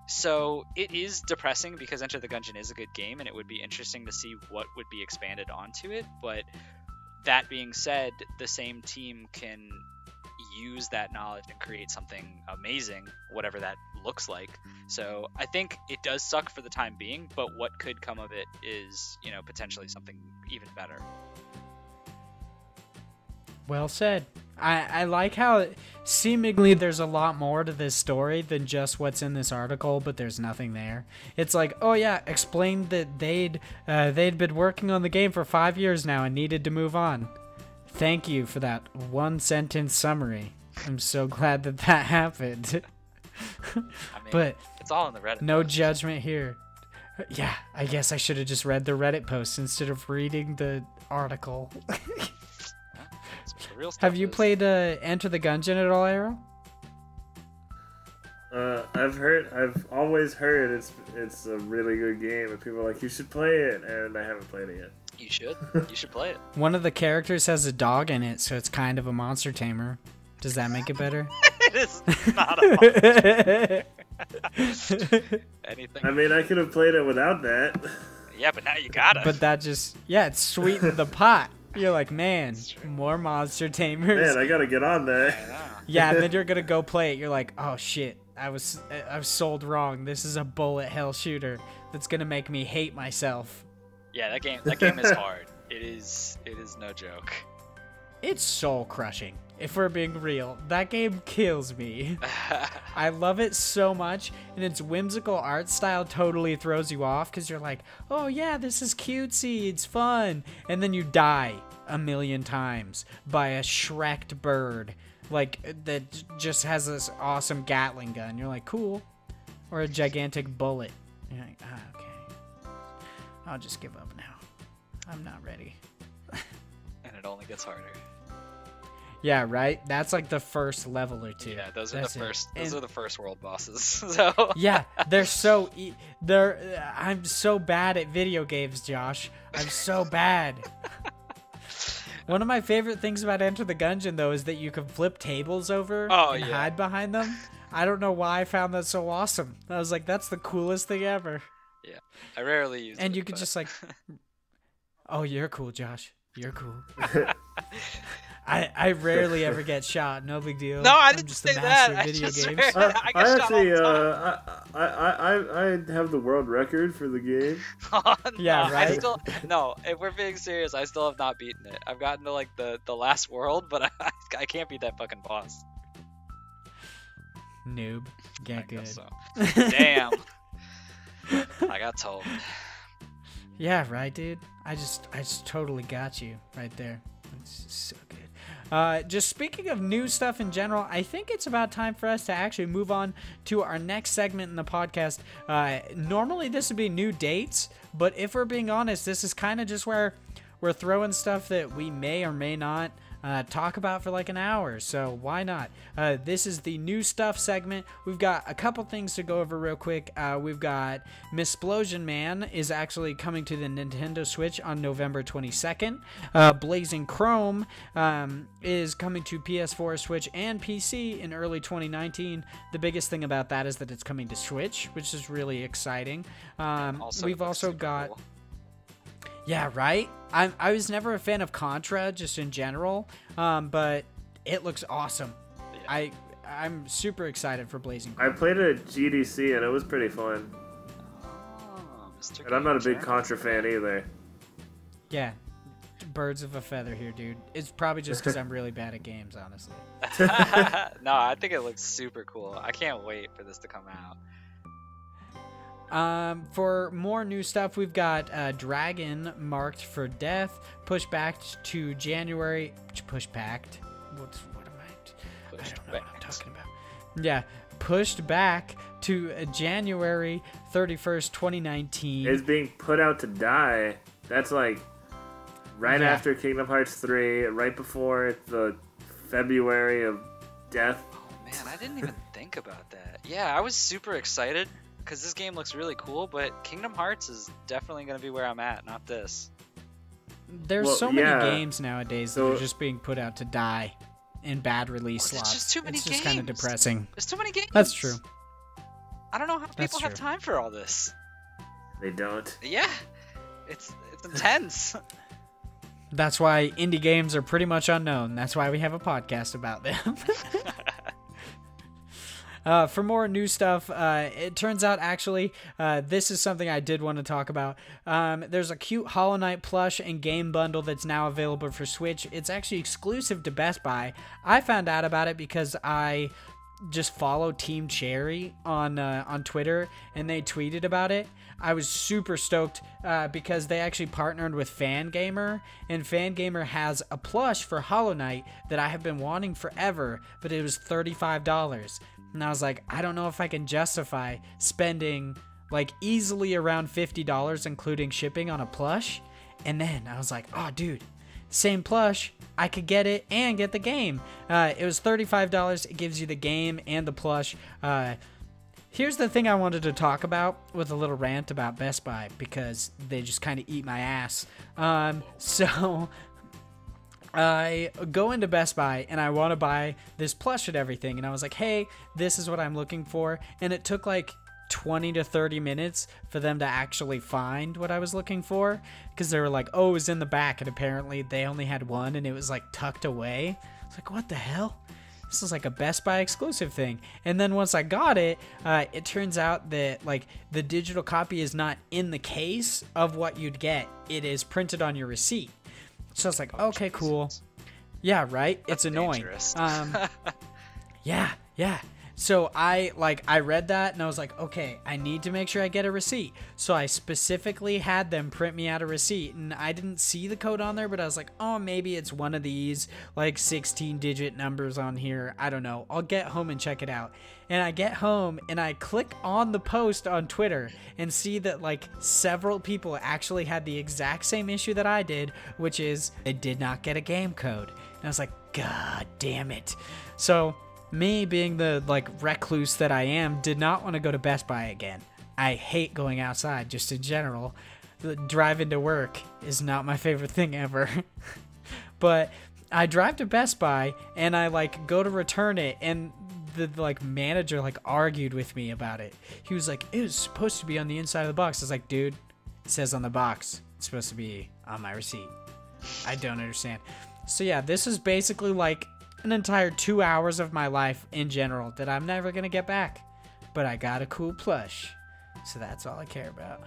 So it is depressing, because Enter the Gungeon is a good game, and it would be interesting to see what would be expanded onto it. But that being said, the same team can use that knowledge and create something amazing, whatever that looks like. So I think it does suck for the time being, but what could come of it is, potentially something even better. Well said. I like how seemingly there's a lot more to this story than just what's in this article, but there's nothing there. It's like, oh yeah, explained that they'd been working on the game for 5 years now and needed to move on. Thank you for that one sentence summary. I'm so glad that happened. I mean, but it's all in the Reddit. No judgment here. Yeah, I guess I should have just read the Reddit post instead of reading the article. Have you played Enter the Gungeon at all, Arrow? I've always heard it's a really good game, and people are like, you should play it, and I haven't played it yet. You should play it. One of the characters has a dog in it, so it's kind of a monster tamer. Does that make it better? It is not a monster. Anything. I mean, I could have played it without that. Yeah, but now you gotta. But that just, it sweetened the pot. You're like, man, more monster tamers. Man, I gotta get on there. Yeah, and then you're gonna go play it. You're like, oh shit, I was sold wrong. This is a bullet hell shooter that's gonna make me hate myself. Yeah, that game is hard. It is no joke. It's soul crushing. If we're being real, that game kills me. I love it so much, and its whimsical art style totally throws you off because you're like, oh yeah, this is cutesy, it's fun, and then you die a million times by a Shrek'd bird, like that just has this awesome Gatling gun. You're like, cool, or a gigantic bullet. You're like, okay, I'll just give up now. I'm not ready. And it only gets harder. Yeah, right. That's like the first level or two. Yeah, those are the first world bosses. So yeah, I'm so bad at video games, Josh. I'm so bad. One of my favorite things about Enter the Gungeon, though, is that you can flip tables over and hide behind them. I don't know why I found that so awesome. I was like, that's the coolest thing ever. Yeah, I rarely use it. And you could just like, oh, you're cool, Josh. You're cool. I rarely ever get shot. No big deal. No, I I'm didn't just say the master that. of video games. I have the world record for the game. Oh, no, Yeah, right? If we're being serious, I still have not beaten it. I've gotten to like the last world, but I can't beat that fucking boss. Noob. Get I good. guess so. Damn. I got told. Yeah, right, dude. I just totally got you right there. It's so good. Just speaking of new stuff in general, I think it's about time for us to actually move on to our next segment in the podcast. Normally this would be new dates, but if we're being honest, this is kind of just where we're throwing stuff that we may or may not talk about for like an hour, so why not? This is the new stuff segment. We've got a couple things to go over real quick. We've got Splosion Man is actually coming to the Nintendo Switch on November 22nd. Blazing Chrome is coming to PS4, Switch, and PC in early 2019. The biggest thing about that is that it's coming to Switch, which is really exciting. We've also got... Cool. Yeah, right? I was never a fan of Contra, just in general, but it looks awesome. Yeah. I'm super excited for Blazing Chrome. I played it at GDC, and it was pretty fun. Oh, Mr. And I'm not a big Contra fan either. Yeah, birds of a feather here, dude. It's probably just because I'm really bad at games, honestly. No, I think it looks super cool. I can't wait for this to come out. For more new stuff, we've got Dragon Marked for Death, pushed back to January. Pushed back. What am I? I don't know what I'm talking about. Yeah, pushed back to January 31st, 2019. It's being put out to die. That's like right after Kingdom Hearts 3, right before the February of death. Oh man, I didn't even think about that. Yeah, I was super excited. Because this game looks really cool, but Kingdom Hearts is definitely going to be where I'm at, not this. There's so many games nowadays that are just being put out to die in bad release slots. It's just too many games. It's just kind of depressing. There's too many games. That's true. I don't know how people have time for all this. They don't. Yeah. It's intense. That's why indie games are pretty much unknown. That's why we have a podcast about them. For more new stuff, it turns out actually, this is something I did want to talk about. There's a cute Hollow Knight plush and game bundle that's now available for Switch. It's actually exclusive to Best Buy. I found out about it because I just follow Team Cherry on Twitter, and they tweeted about it. I was super stoked because they actually partnered with Fangamer, and Fangamer has a plush for Hollow Knight that I have been wanting forever, but it was $35. And I was like, I don't know if I can justify spending like easily around $50, including shipping, on a plush. And then I was like, oh, dude, same plush. I could get it and get the game. It was $35. It gives you the game and the plush. Here's the thing I wanted to talk about with a little rant about Best Buy, because they just kind of eat my ass. So I go into Best Buy and I want to buy this plush and everything, and I was like, hey, this is what I'm looking for, and it took like 20 to 30 minutes for them to actually find what I was looking for, because they were like, oh, it was in the back, and apparently they only had one and it was like tucked away. It's like, what the hell? This is like a Best Buy exclusive thing. And then once I got it, it turns out that like the digital copy is not in the case of what you'd get. It is printed on your receipt. So it's like, okay, cool. Yeah, right? That's it's annoying. dangerous. Yeah. So I read that and I was like, okay, I need to make sure I get a receipt. So I specifically had them print me out a receipt, and I didn't see the code on there, but I was like, oh, maybe it's one of these like 16-digit numbers on here. I don't know. I'll get home and check it out. And I get home and I click on the post on Twitter and see that like several people actually had the exact same issue that I did, which is they did not get a game code. And I was like, God damn it. So me, being the like recluse that I am, did not want to go to Best Buy again. I hate going outside just in general. Driving to work is not my favorite thing ever. But I drive to Best Buy and I like go to return it, and the like manager like argued with me about it. He was like, it was supposed to be on the inside of the box. I was like, dude, it says on the box it's supposed to be on my receipt. I don't understand. So yeah, this is basically like an entire 2 hours of my life in general that I'm never gonna get back. But I got a cool plush, so that's all I care about.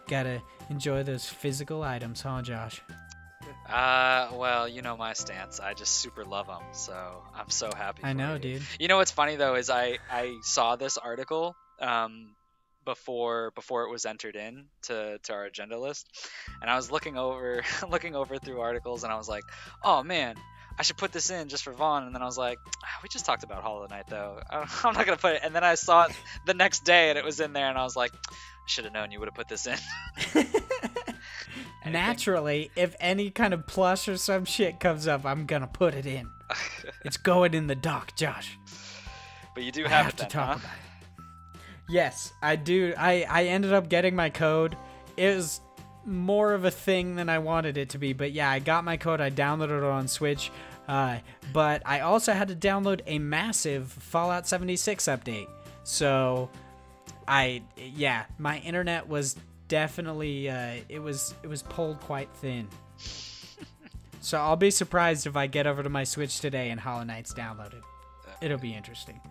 Gotta enjoy those physical items, huh, Josh? Well, you know my stance. I just super love them, so I'm so happy for I know, you. dude. You know what's funny though is I saw this article before it was entered in to our agenda list, and I was looking over through articles, and I was like, oh man, I should put this in just for Vaughn. And then I was like, we just talked about Hollow Knight though. I'm not gonna put it. And then I saw it the next day and it was in there, and I was like, I should have known you would have put this in. Naturally, if any kind of plush or some shit comes up, I'm gonna put it in. It's going in the dock, Josh. But you do have it to then, talk huh? about it. Yes, I do. I ended up getting my code. It was more of a thing than I wanted it to be, but yeah, I got my code. I downloaded it on Switch, but I also had to download a massive Fallout 76 update. So my internet was definitely it was pulled quite thin. So I'll be surprised if I get over to my Switch today and Hollow Knight's downloaded. It'll be interesting.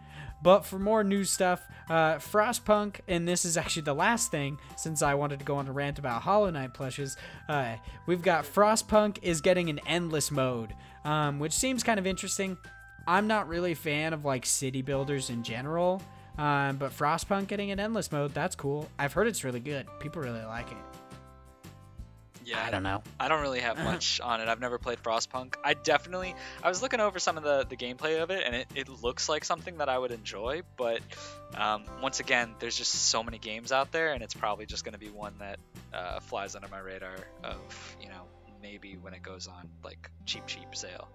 But for more new stuff, Frostpunk, and this is actually the last thing since I wanted to go on a rant about Hollow Knight plushes, we've got Frostpunk is getting an endless mode, which seems kind of interesting. I'm not really a fan of like city builders in general, but Frostpunk getting an endless mode, that's cool. I've heard it's really good. People really like it. Yeah, I don't know. I don't really have much on it. I've never played Frostpunk. I was looking over some of the gameplay of it, and it looks like something that I would enjoy, but once again, there's just so many games out there, and it's probably just going to be one that flies under my radar of, maybe when it goes on, like, cheap sale.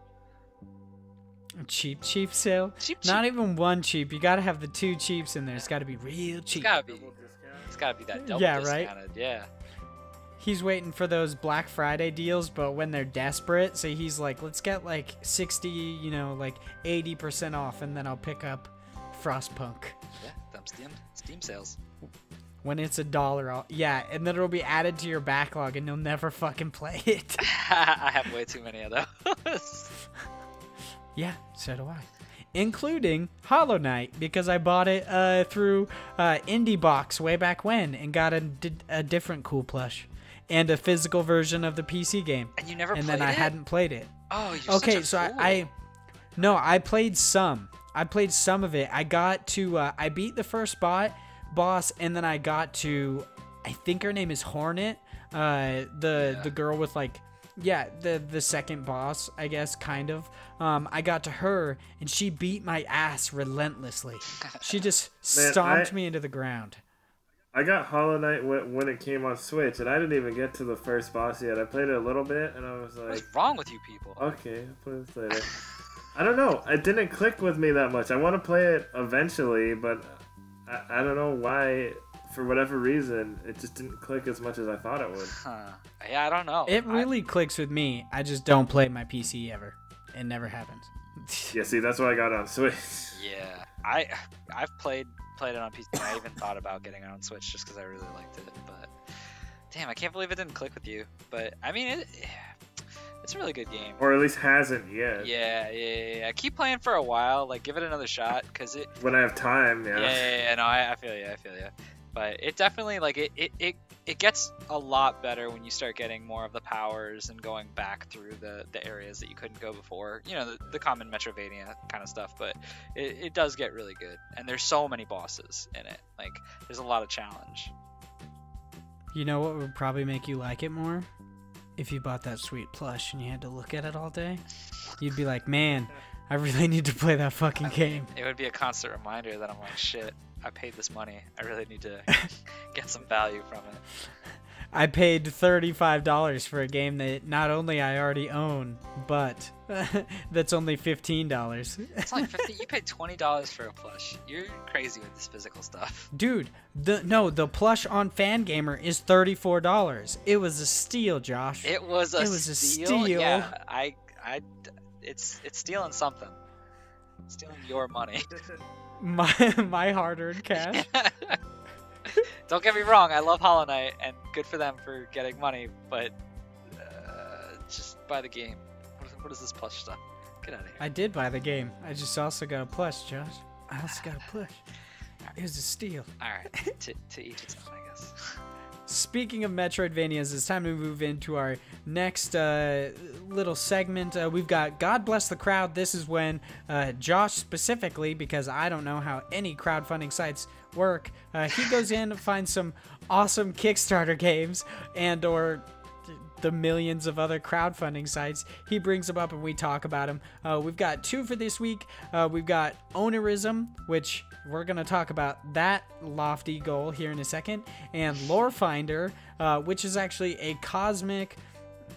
Cheap sale? Cheap. Not even one cheap. You gotta have the two cheaps in there. It's gotta be real cheap. It's gotta be that double discounted. Yeah. He's waiting for those Black Friday deals, but when they're desperate, so he's like, let's get like 60, like 80% off, and then I'll pick up Frostpunk. Yeah, them Steam sales. When it's $1 off. Yeah, and then it'll be added to your backlog, and you'll never fucking play it. I have way too many of those. Yeah, so do I. Including Hollow Knight, because I bought it through Indie Box way back when, and got a different cool plush. And a physical version of the PC game. And you never played it? And then I hadn't played it. Oh, you're okay, such a so fool. I played some. I played some of it. I got to, I beat the first boss, and then I got to, I think her name is Hornet, the girl with like, the second boss, I guess, kind of. I got to her, and she beat my ass relentlessly. She just stomped me into the ground. I got Hollow Knight when it came on Switch, and I didn't even get to the first boss yet. I played it a little bit, and I was like... What's wrong with you people? Okay, I'll play this later. I don't know. It didn't click with me that much. I want to play it eventually, but I don't know why, for whatever reason, it just didn't click as much as I thought it would. Huh. Yeah, I don't know. It really clicks with me. I just don't play my PC ever. It never happens. Yeah, see, that's why I got it on Switch. Yeah, I've played played it on PC. And I even thought about getting it on Switch just because I really liked it. But damn, I can't believe it didn't click with you. But I mean, it's a really good game. Or at least hasn't yet. Yeah. Keep playing for a while. Like, give it another shot, because it. When I have time, yeah. Yeah. No, I feel you. But it definitely, like, it gets a lot better when you start getting more of the powers and going back through the areas that you couldn't go before. You know, the common Metroidvania kind of stuff. But it does get really good. And there's so many bosses in it. Like, there's a lot of challenge. You know what would probably make you like it more? If you bought that sweet plush and you had to look at it all day, you'd be like, man, I really need to play that fucking game. It would be a constant reminder that I'm like, shit, I paid this money. I really need to get some value from it. I paid $35 for a game that not only I already own, but that's only $15. It's like $50. You paid $20 for a plush. You're crazy with this physical stuff. Dude, the plush on Fangamer is $34. It was a steal, Josh. It was a steal. Yeah, it's stealing something. It's stealing your money. My hard-earned cash. Don't get me wrong, I love Hollow Knight, and good for them for getting money, but just buy the game. What is this plush stuff? Get out of here. I did buy the game. I just also got a plush, Josh. I also got a plush. It was a steal. Alright, to each its own, I guess. Speaking of Metroidvanias, it's time to move into our next little segment. We've got God Bless the Crowd. This is when Josh specifically, because I don't know how any crowdfunding sites work, he goes in and finds some awesome Kickstarter games and or the millions of other crowdfunding sites. He brings them up and we talk about them. We've got 2 for this week. We've got Onirism, which we're going to talk about that lofty goal here in a second, and Lore Finder, which is actually a cosmic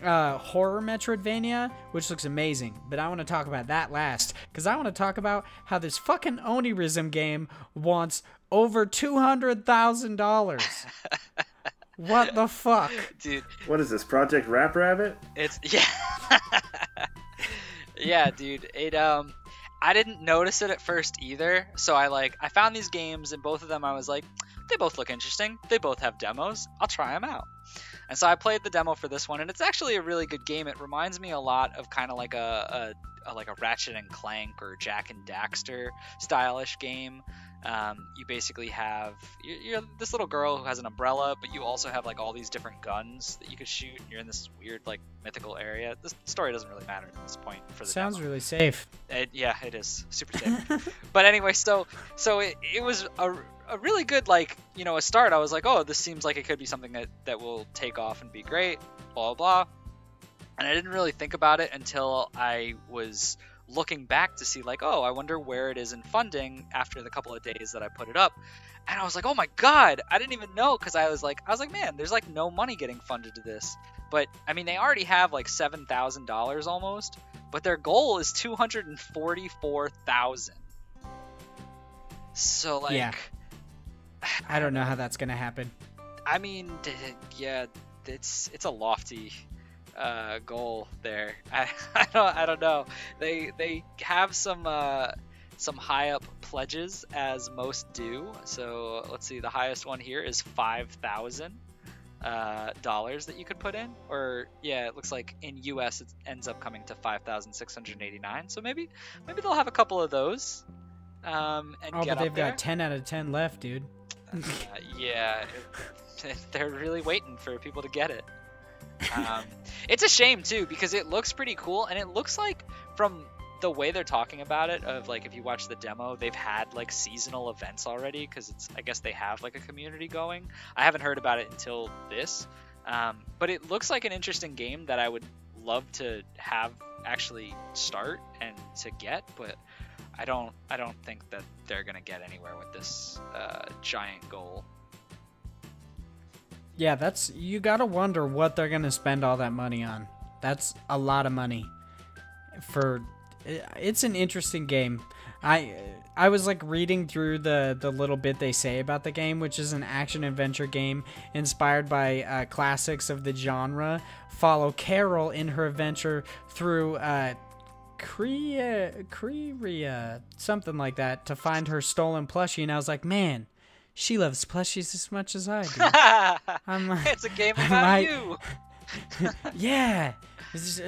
horror Metroidvania, which looks amazing. But I want to talk about that last, because I want to talk about how this fucking Onirism game wants over $200,000. What the fuck? Dude. What is this, Project Rap Rabbit? Yeah. Yeah, dude. I didn't notice it at first either. So I found these games, and both of them I was like, they both look interesting. They both have demos. I'll try them out. And so I played the demo for this one, and it's actually a really good game. It reminds me a lot of kind of like a Ratchet and Clank or Jack and Daxter stylish game. You basically have you're this little girl who has an umbrella, but you also have like all these different guns that you could shoot. You're in this weird like mythical area. This story doesn't really matter at this point for the Sounds demo. really safe. Yeah, it is super safe. But anyway, so it was a really good, like, you know, a start. I was like, oh, this seems like it could be something that will take off and be great, blah blah. And I didn't really think about it until I was looking back to see, like, oh, I wonder where it is in funding after the couple of days that I put it up. And I was like, oh my god, I didn't even know, because I was like, man, there's like no money getting funded to this. But I mean, they already have like $7,000 almost, but their goal is $244,000. So like, yeah, I don't know how that's gonna happen. I mean, yeah, it's a lofty goal there. I don't know. They have some high up pledges, as most do. So let's see, the highest one here is $5,000 that you could put in, or yeah, it looks like in US it ends up coming to $5,689. So maybe they'll have a couple of those. And oh, get but they've up there. got 10 out of 10 left, dude. Yeah, they're really waiting for people to get it. It's a shame too, because it looks pretty cool, and it looks like, from the way they're talking about it, of like, if you watch the demo, they've had like seasonal events already, because I guess they have like a community going. I haven't heard about it until this, but it looks like an interesting game that I would love to have actually start and to get, but I don't think that they're gonna get anywhere with this giant goal. Yeah, you gotta wonder what they're gonna spend all that money on. That's a lot of money. It's an interesting game. I was like reading through the little bit they say about the game, which is an action adventure game inspired by classics of the genre. Follow Carol in her adventure through Kriria, something like that, to find her stolen plushie, and I was like, man, she loves plushies as much as I do. It's a game about you. Yeah, it's,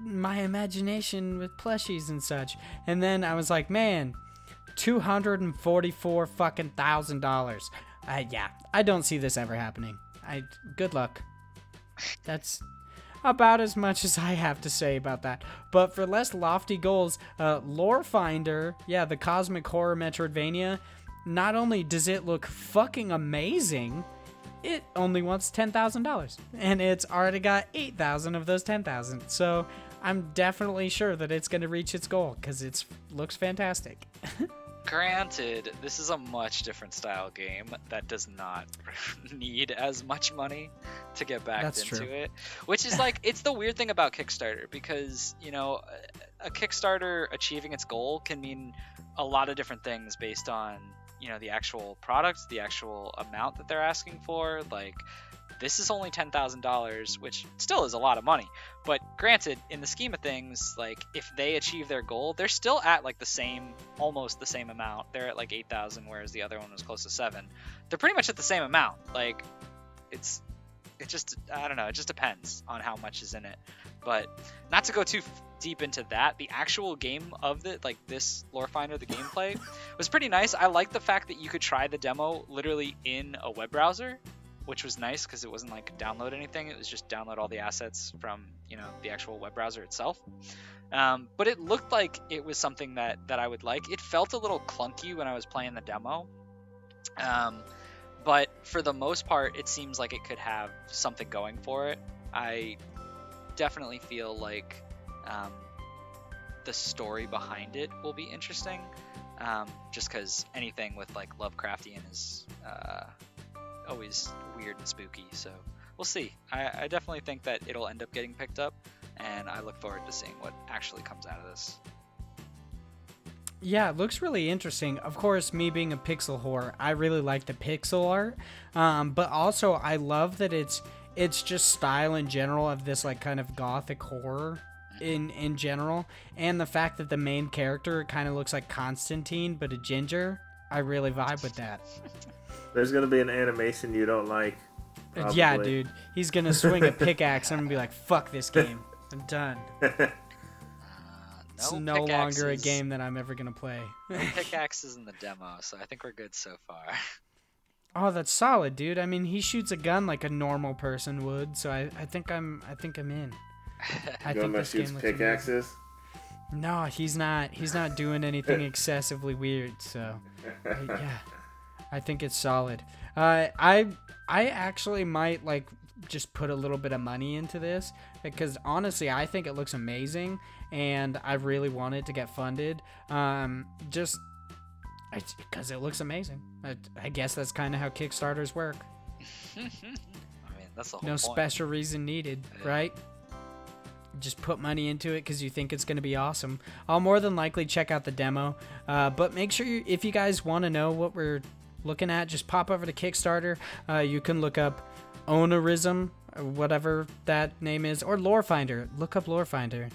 my imagination with plushies and such. And then I was like, man, $244 fucking $1,000. Yeah, I don't see this ever happening. Good luck. That's about as much as I have to say about that. But for less lofty goals, Lore Finder, yeah, the cosmic horror Metroidvania, not only does it look fucking amazing, it only wants $10,000, and it's already got 8,000 of those 10,000. So I'm definitely sure that it's going to reach its goal because it looks fantastic. Granted, this is a much different style game that does not need as much money to get backed into it. Which is like, it's the weird thing about Kickstarter, because, you know, a Kickstarter achieving its goal can mean a lot of different things based on, you know, the actual product, the actual amount that they're asking for. Like, this is only $10,000, which still is a lot of money. But granted, in the scheme of things, like, if they achieve their goal, they're still at like the same, almost the same amount. They're at like 8,000, whereas the other one was close to 7. They're pretty much at the same amount. Like, it just, I don't know, it just depends on how much is in it. But not to go too deep into that, the actual game of it, like this Lore Finder, the gameplay was pretty nice. I like the fact that you could try the demo literally in a web browser, which was nice because it wasn't like download anything. It was just download all the assets from, you know, the actual web browser itself. But it looked like it was something that I would like. It felt a little clunky when I was playing the demo. But for the most part, it seems like it could have something going for it. I definitely feel like the story behind it will be interesting. Just because anything with like Lovecraftian is always weird and spooky, so we'll see. I definitely think that it'll end up getting picked up, and I look forward to seeing what actually comes out of this. Yeah, it looks really interesting. Of course, me being a pixel whore, I really like the pixel art, but also I love that it's just style in general of this like kind of gothic horror in general, and the fact that the main character kind of looks like Constantine but a ginger. I really vibe with that. There's gonna be an animation you don't like. Probably. Yeah, dude. He's gonna swing a pickaxe and I'm gonna be like, fuck this game. I'm done. It's no longer a game that I'm ever gonna play. Pickaxes in the demo, so I think we're good so far. Oh, that's solid, dude. I mean, he shoots a gun like a normal person would, so I think I'm in. I think this game looks pickaxes. Amazing. No, he's not doing anything excessively weird, so yeah. I think it's solid. I actually might like just put a little bit of money into this, because honestly I think it looks amazing and I really want it to get funded. Just because it looks amazing. I guess that's kind of how Kickstarters work. I mean, that's the whole no point. Special reason needed, right? Just put money into it because you think it's going to be awesome. I'll more than likely check out the demo, but make sure if you guys want to know what we're looking at, just pop over to Kickstarter. You can look up Onirism, or whatever that name is, or Lore Finder. Look up Lore Finder.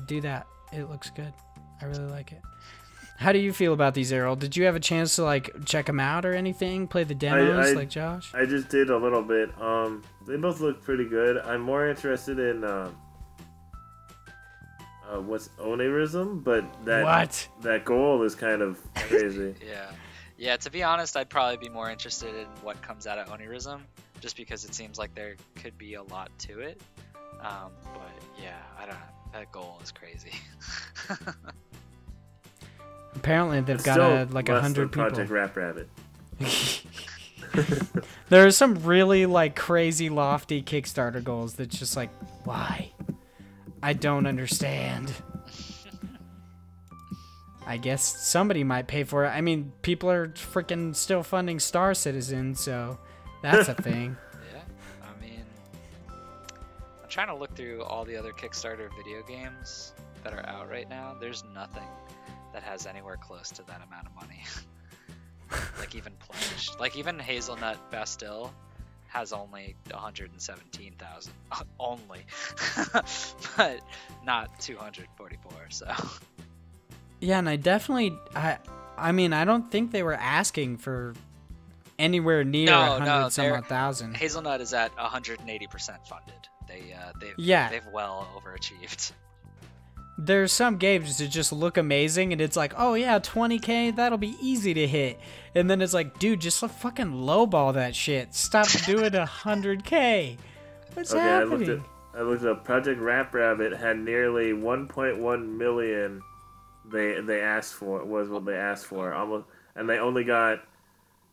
Do that. It looks good. I really like it. How do you feel about these, Errol? Did you have a chance to like check them out or anything? Play the demos like Josh? I just did a little bit. They both look pretty good. I'm more interested in what's Onirism, but that goal is kind of crazy. Yeah, to be honest, I'd probably be more interested in what comes out of Onirism, just because it seems like there could be a lot to it. But yeah, I don't know. That goal is crazy. Apparently they've got like 100 people. Project Rap Rabbit. There are some really like crazy lofty Kickstarter goals that's just like, why? I don't understand. I guess somebody might pay for it. I mean, people are freaking still funding Star Citizen, so that's a thing. Yeah, I mean, I'm trying to look through all the other Kickstarter video games that are out right now. There's nothing that has anywhere close to that amount of money. Like even Plush, like even Hazelnut Bastille has only 117,000 only, but not 244. So yeah, and I mean, I don't think they were asking for anywhere near 100 some odd thousand. Hazelnut is at 180% funded. They've well overachieved. There's some games that just look amazing, and it's like, oh yeah, 20K, that'll be easy to hit. And then it's like, dude, just fucking lowball that shit. Stop doing 100K. What's happening? I looked up. Project Rap Rabbit had nearly 1.1 million. They asked for was what they asked for almost, and they only got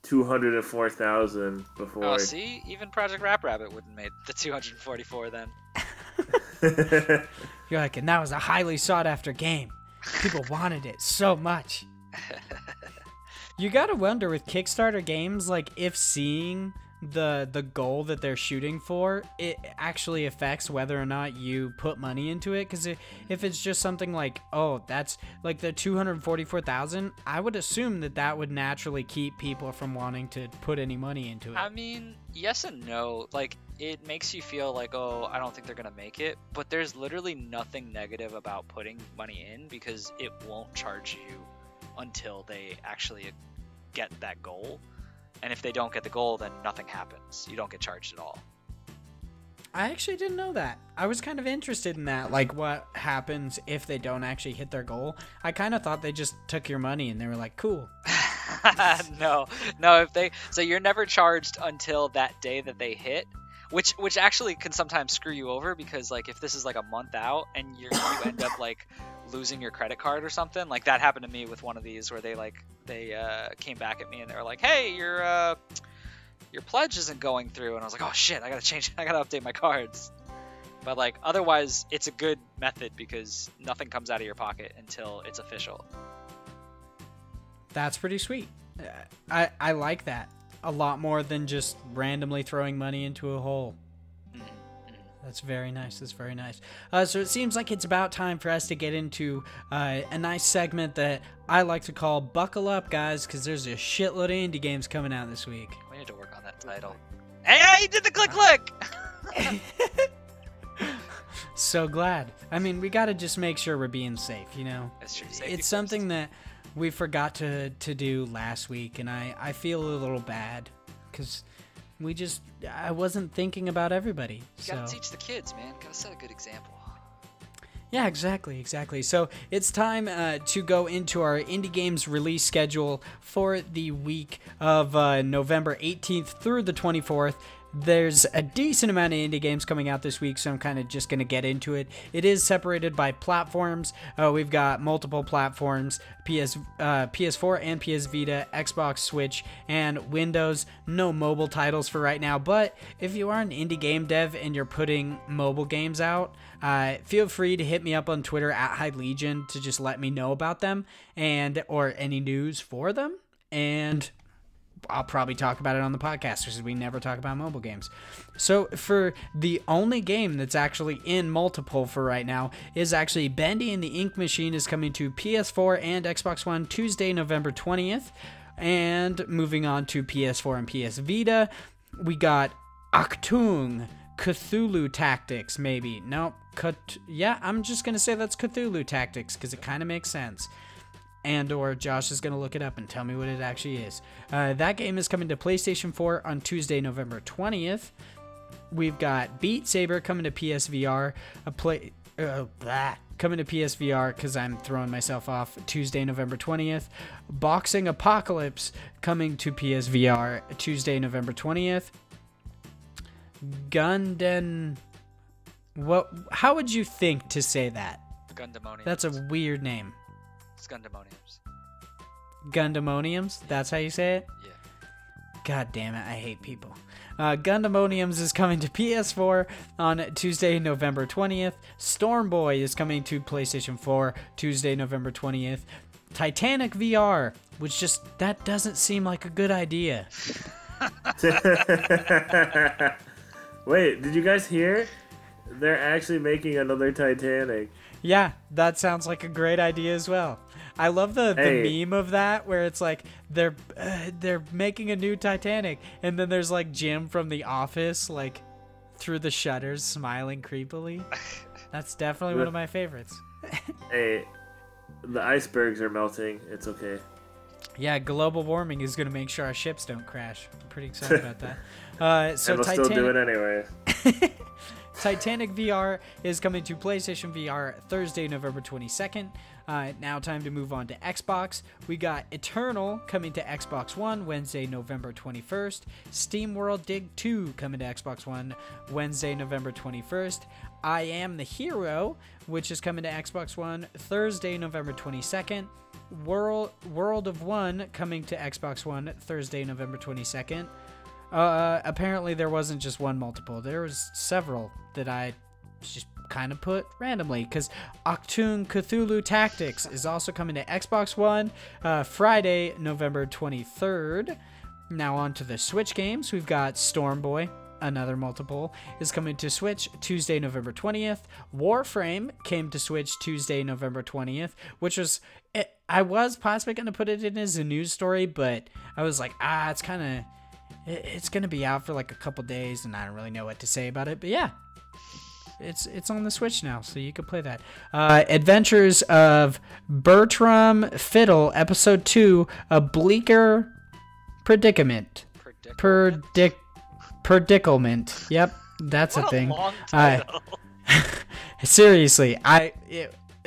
204,000 before. Oh, see, even Project Rap Rabbit wouldn't made the 244 then. You're like, and that was a highly sought after game. People wanted it so much. You gotta wonder with Kickstarter games, like, if seeing the goal that they're shooting for, it actually affects whether or not you put money into it. Because if it's just something like, oh, that's like the 244,000, I would assume that would naturally keep people from wanting to put any money into it. I mean, yes and no. Like, it makes you feel like, oh, I don't think they're gonna make it, but there's literally nothing negative about putting money in, because it won't charge you until they actually get that goal. And if they don't get the goal, then nothing happens. You don't get charged at all. I actually didn't know that. I was kind of interested in that, like what happens if they don't actually hit their goal. I kind of thought they just took your money and they were like, cool. No, so you're never charged until that day that they hit, which actually can sometimes screw you over, because like if this is like a month out and you end up like losing your credit card or something, like that happened to me with one of these where they came back at me and they were like, hey, your pledge isn't going through, and I was like, oh shit, I gotta update my cards. But like otherwise it's a good method, because nothing comes out of your pocket until it's official. That's pretty sweet. I like that a lot more than just randomly throwing money into a hole. That's very nice. That's very nice. So it seems like it's about time for us to get into a nice segment that I like to call Buckle Up, guys, because there's a shitload of indie games coming out this week. We need to work on that title. Hey, you did the click! So glad. I mean, we got to just make sure we're being safe, you know? That's true. It's something that we forgot to do last week, and I feel a little bad, because I wasn't thinking about everybody. You gotta teach the kids, man. Gotta set a good example. Yeah, exactly. So it's time to go into our indie games release schedule for the week of November 18th through the 24th. There's a decent amount of indie games coming out this week, so I'm kind of just going to get into it. It is separated by platforms. We've got multiple platforms, PS4 and PS Vita, Xbox, Switch, and Windows. No mobile titles for right now, but if you are an indie game dev and you're putting mobile games out, feel free to hit me up on Twitter at HighLegion to just let me know about them or any news for them, and I'll probably talk about it on the podcast, because we never talk about mobile games. So for the only game that's actually in multiple for right now is actually Bendy and the Ink Machine is coming to PS4 and Xbox One Tuesday, November 20th. And moving on to PS4 and PS Vita, we got Achtung, Cthulhu Tactics, maybe. Nope. Yeah, I'm just going to say that's Cthulhu Tactics, because it kind of makes sense. Or Josh is going to look it up and tell me what it actually is. That game is coming to PlayStation 4 on Tuesday, November 20th. We've got Beat Saber coming to PSVR. Coming to PSVR, because I'm throwing myself off, Tuesday, November 20th. Boxing Apocalypse coming to PSVR Tuesday, November 20th. Gungeon. How would you think to say that? Gundemonium. That's a weird name. It's Gundemoniums. Gundemoniums? That's how you say it? Yeah. God damn it, I hate people. Gundemoniums is coming to PS4 on Tuesday, November 20th. Storm Boy is coming to PlayStation 4 Tuesday, November 20th. Titanic VR, which that doesn't seem like a good idea. Wait, did you guys hear? They're actually making another Titanic. Yeah, that sounds like a great idea as well. I love the Hey. meme of that where it's like they're making a new Titanic, and then there's like Jim from The Office like through the shutters smiling creepily. That's definitely one of my favorites. Hey, the icebergs are melting. It's okay. Yeah, global warming is going to make sure our ships don't crash. I'm pretty excited about that. So and we'll still do it anyway. Titanic VR is coming to PlayStation VR Thursday, November 22nd. Now time to move on to Xbox. We got Eternal coming to Xbox One Wednesday, November 21st. SteamWorld Dig 2 coming to Xbox One Wednesday, November 21st. I Am the Hero, which is coming to Xbox One Thursday, November 22nd. World of One coming to Xbox One Thursday, November 22nd. Apparently there wasn't just one multiple. There was several that I just kind of put randomly, because Octoon Cthulhu Tactics is also coming to Xbox One Friday, November 23rd. Now on to the Switch games. We've got Storm Boy, another multiple, is coming to Switch Tuesday, November 20th. Warframe came to Switch Tuesday, November 20th, which was... I was possibly going to put it in as a news story, but I was like, it's kind of... It's going to be out for like a couple days, and I don't really know what to say about it. But yeah, it's on the Switch now, so you can play that. Adventures of Bertram Fiddle, Episode 2, A Bleaker Predicament. Predicament. Yep, that's what a thing. Long title. Seriously,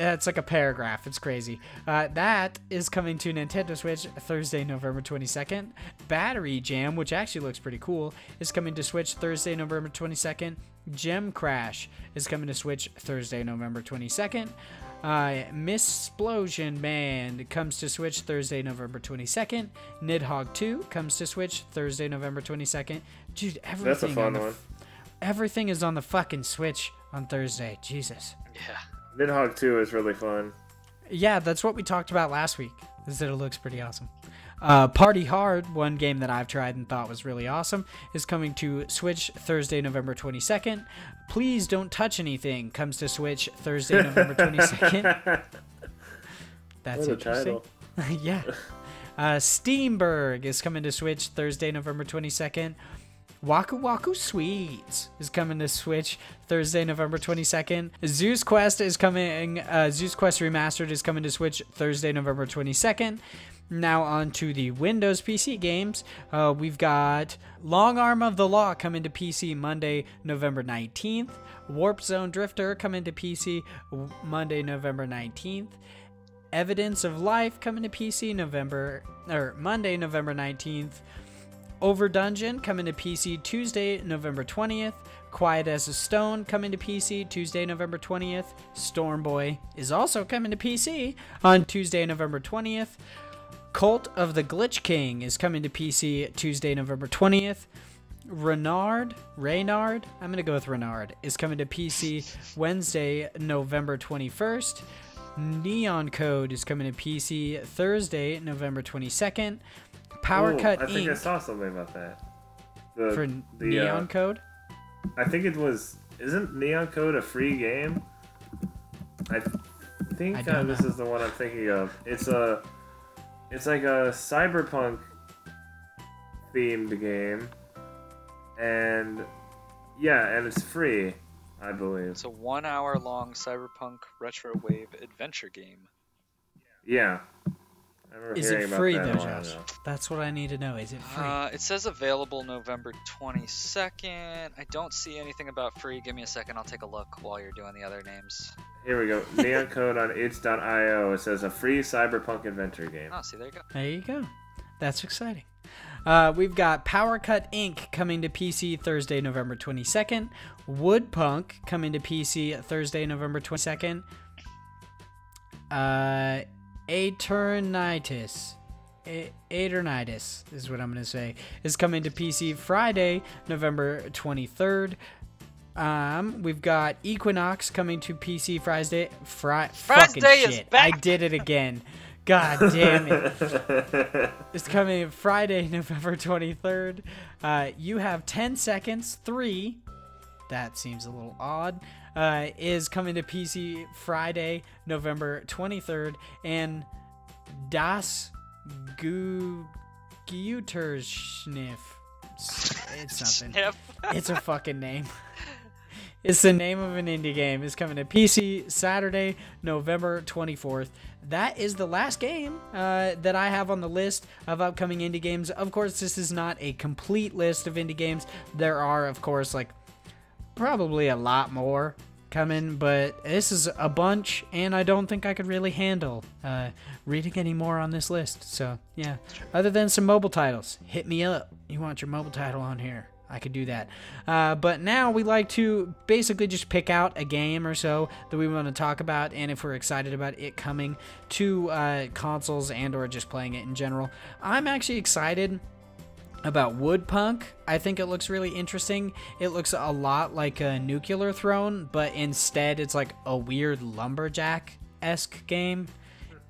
it's like a paragraph. It's crazy. That is coming to Nintendo Switch Thursday, November 22nd. Battery Jam, which actually looks pretty cool, is coming to Switch Thursday, November 22nd. Gem Crash is coming to Switch Thursday, November 22nd. Miss Splosion Band comes to Switch Thursday, November 22nd. Nidhogg 2 comes to Switch Thursday, November 22nd. Dude, everything. That's a fun one. Everything is on the fucking Switch on Thursday. Jesus. Yeah. Nidhogg 2 is really fun. Yeah, that's what we talked about last week, is that it looks pretty awesome. Party Hard, one game that I've tried and thought was really awesome, is coming to Switch Thursday, November 22nd. Please Don't Touch Anything comes to Switch Thursday, November 22nd. That's what a interesting. title. Yeah. Steamberg is coming to Switch Thursday, November 22nd. Waku Waku Sweets is coming to Switch Thursday, November 22nd. Zeus Quest Remastered is coming to Switch Thursday, November 22nd. Now on to the Windows PC games. We've got Long Arm of the Law coming to PC Monday, November 19th. Warp Zone Drifter coming to PC Monday, November 19th. Evidence of Life coming to PC Monday, November 19th. Over Dungeon coming to PC Tuesday, November 20th. Quiet as a Stone coming to PC Tuesday, November 20th. Storm Boy is also coming to PC on Tuesday, November 20th. Cult of the Glitch King is coming to PC Tuesday, November 20th. Reynard, I'm going to go with Reynard, is coming to PC Wednesday, November 21st. Neon Code is coming to PC Thursday, November 22nd. Power Cut I think Inc. I saw something about that. For Neon Code? I think it was... Isn't Neon Code a free game? I think this is the one I'm thinking of. It's like a cyberpunk themed game. And it's free, I believe. It's a 1 hour long cyberpunk retro wave adventure game. Yeah. Is it free though, Josh? That's what I need to know. Is it free? It says available November 22nd. I don't see anything about free. Give me a second. I'll take a look while you're doing the other names. Here we go. Neon Code on itch.io. It says a free cyberpunk adventure game. Oh, see, there you go. There you go. That's exciting. We've got Power Cut Inc. coming to PC Thursday, November 22nd. Woodpunk coming to PC Thursday, November 22nd. Aeternitis is what I'm going to say, is coming to PC Friday, November 23rd. We've got Equinox coming to PC Friday. Fucking is shit. back! I did it again. God damn it. It's coming Friday, November 23rd. You have 10 seconds. 3. That seems a little odd. Is coming to PC Friday, November 23rd. And Das Güterschniff. It's something. Sniff. It's a fucking name. It's the name of an indie game. It's coming to PC Saturday, November 24th. That is the last game that I have on the list of upcoming indie games. Of course, this is not a complete list of indie games. There are, of course, like probably a lot more coming, but this is a bunch, and I don't think I could really handle reading any more on this list. So, yeah. Other than some mobile titles, hit me up. You want your mobile title on here? I could do that. But now we like to basically just pick out a game or so that we want to talk about, and if we're excited about it coming to consoles and or just playing it in general. I'm actually excited about Woodpunk. I think it looks really interesting. It looks a lot like a Nuclear Throne, but instead it's like a weird lumberjack-esque game.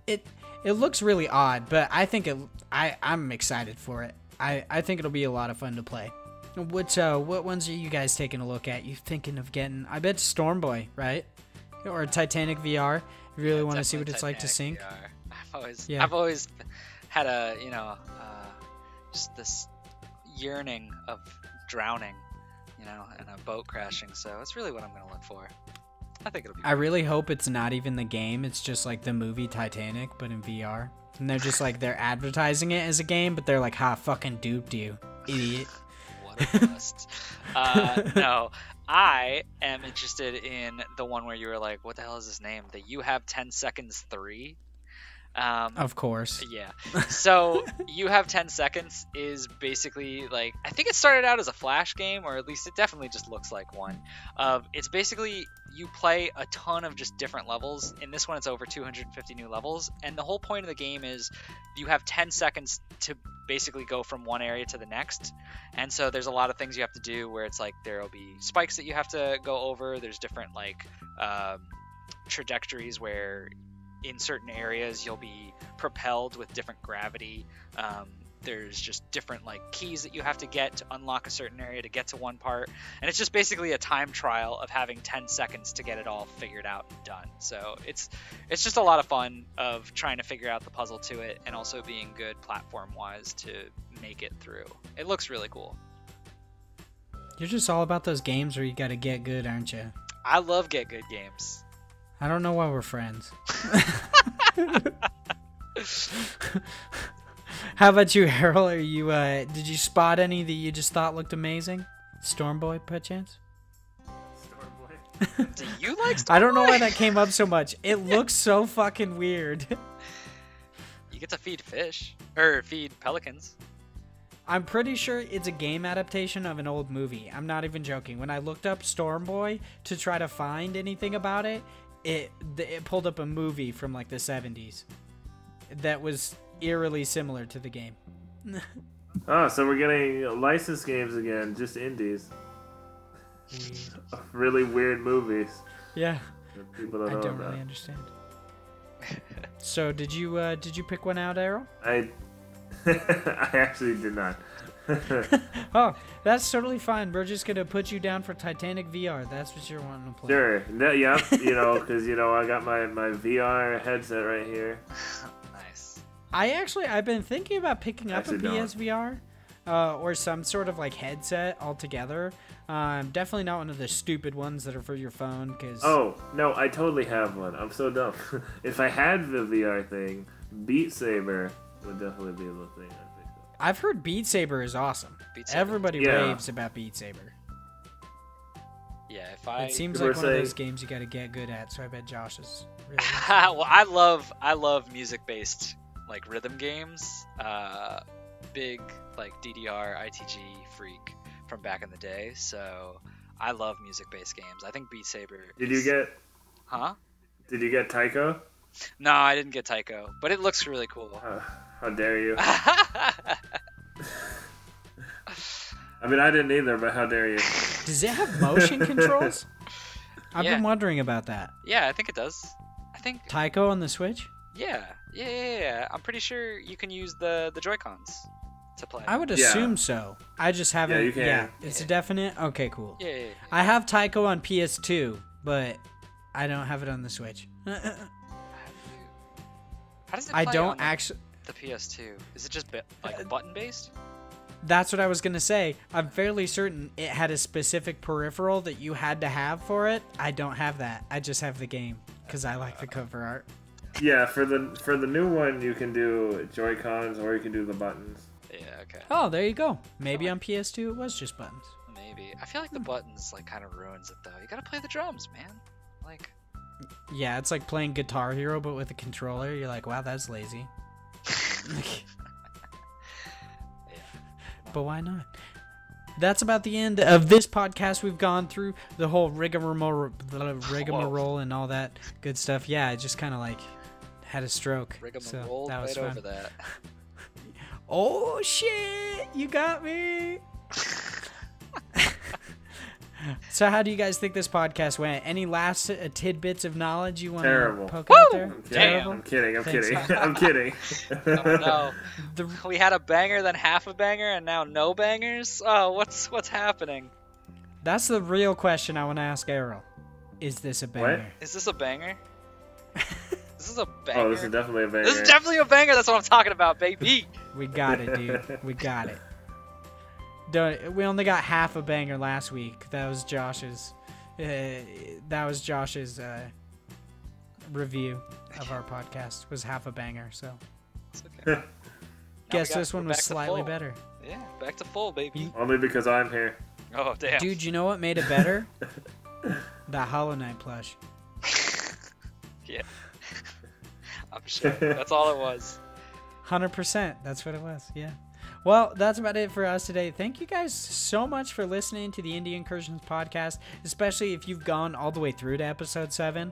It looks really odd, but I think I'm excited for it. I think it'll be a lot of fun to play. What ones are you guys taking a look at? You thinking of getting? I bet Stormboy, right? Or Titanic VR. You really want to see what it's like to sink? VR. I've always had a just this yearning of drowning, and a boat crashing. So it's really what I'm gonna look for. I think it'll be. I really hope it's not even the game. It's just like the movie Titanic, but in VR. And they're just like they're advertising it as a game, but they're like, "Ha, fucking duped you, idiot." Bust. No, I am interested in the one where you were like, what the hell is his name? The You Have 10 Seconds 3. Of course. Yeah. So You Have 10 Seconds is basically like, I think it started out as a Flash game, or at least it definitely just looks like one. It's basically you play a ton of just different levels. In this one, it's over 250 new levels. And the whole point of the game is you have 10 seconds to basically go from one area to the next. And so there's a lot of things you have to do where it's like there'll be spikes that you have to go over. There's different like trajectories where in certain areas you'll be propelled with different gravity. There's just different like keys that you have to get to unlock a certain area to get to one part, and it's just basically a time trial of having 10 seconds to get it all figured out and done. So it's just a lot of fun of trying to figure out the puzzle to it, and also being good platform wise to make it through. It looks really cool. You're just all about those games where you gotta get good, aren't you? I love get good games. I don't know why we're friends. How about you, Harold? Are you did you spot any that you just thought looked amazing? Stormboy, perchance? Stormboy. Do you like Stormboy? I don't know why that came up so much. It looks so fucking weird. You get to feed fish or feed pelicans. I'm pretty sure it's a game adaptation of an old movie. I'm not even joking. When I looked up Stormboy to try to find anything about it, it pulled up a movie from like the 70s that was eerily similar to the game. Oh, so we're getting licensed games again, just indies. Really weird movies. Yeah. That people don't know don't about. really understand. So did you pick one out, Errol? I actually did not. Oh, that's totally fine. We're just gonna put you down for Titanic VR. That's what you're wanting to play. Sure. No, yep. Because I got my VR headset right here. Nice. I've been thinking about picking up a Actually, don't. PSVR or some sort of like headset altogether. Definitely not one of the stupid ones that are for your phone. Cause Oh no, I totally have one. I'm so dumb. If I had the VR thing, Beat Saber would definitely be the thing. I think. I've heard Beat Saber is awesome. Beat Saber. Everybody Yeah. raves about Beat Saber. Yeah, It seems People like are one of saying- those games you got to get good at. So I bet Josh is really. well, I love music-based like rhythm games. Big like DDR ITG freak from back in the day. So I love music-based games. I think Beat Saber. Did you get? Huh? Did you get Taiko? No, I didn't get Taiko, but it looks really cool. How dare you? I mean, I didn't either, but how dare you? Does it have motion controls? I've Yeah. been wondering about that. Yeah, I think it does. I think. Taiko on the Switch? Yeah. I'm pretty sure you can use the Joy-Cons to play. I would Yeah. assume so. I just haven't. you can. It's a definite. Okay, cool. Yeah. I have Taiko on PS2, but I don't have it on the Switch. How does it I play don't on actually. the PS2? Is it just like button based? That's what I was gonna say. I'm fairly certain it had a specific peripheral that you had to have for it. I don't have that. I just have the game because I like the cover art. Yeah, for the new one, you can do Joy-Cons or you can do the buttons. Yeah, okay. Oh, there you go. Maybe on PS2 it was just buttons. Maybe. I feel like the buttons like kind of ruins it though. You gotta play the drums, man. Like. Yeah, it's like playing Guitar Hero but with a controller. You're like, wow, that's lazy. But why not? That's about the end of this podcast. We've gone through the whole rigmarole and all that good stuff. Yeah, I just kind of like had a stroke. Rigmarole, so that was right fun. over that. Oh shit! You got me. So how do you guys think this podcast went? Any last tidbits of knowledge you want to poke out there? I'm kidding. I'm kidding. Oh, no. We had a banger, then half a banger, and now no bangers? Oh, what's happening? That's the real question I want to ask Errol. Is this a banger? What? Is this a banger? This is a banger. Oh, this is definitely a banger. This is definitely a banger. That's what I'm talking about, baby. We got it, dude. We got it. We only got half a banger last week. That was Josh's. Review of our podcast was half a banger. So, It's okay. guess this one was slightly better. Yeah, back to full, baby. Only because I'm here. Oh damn, Dude, you know what made it better? That Hollow Knight plush. Yeah, I'm sure. That's all it was. 100%. That's what it was. Yeah. Well, that's about it for us today. Thank you guys so much for listening to the Indie Incursions podcast, especially if you've gone all the way through to episode 7.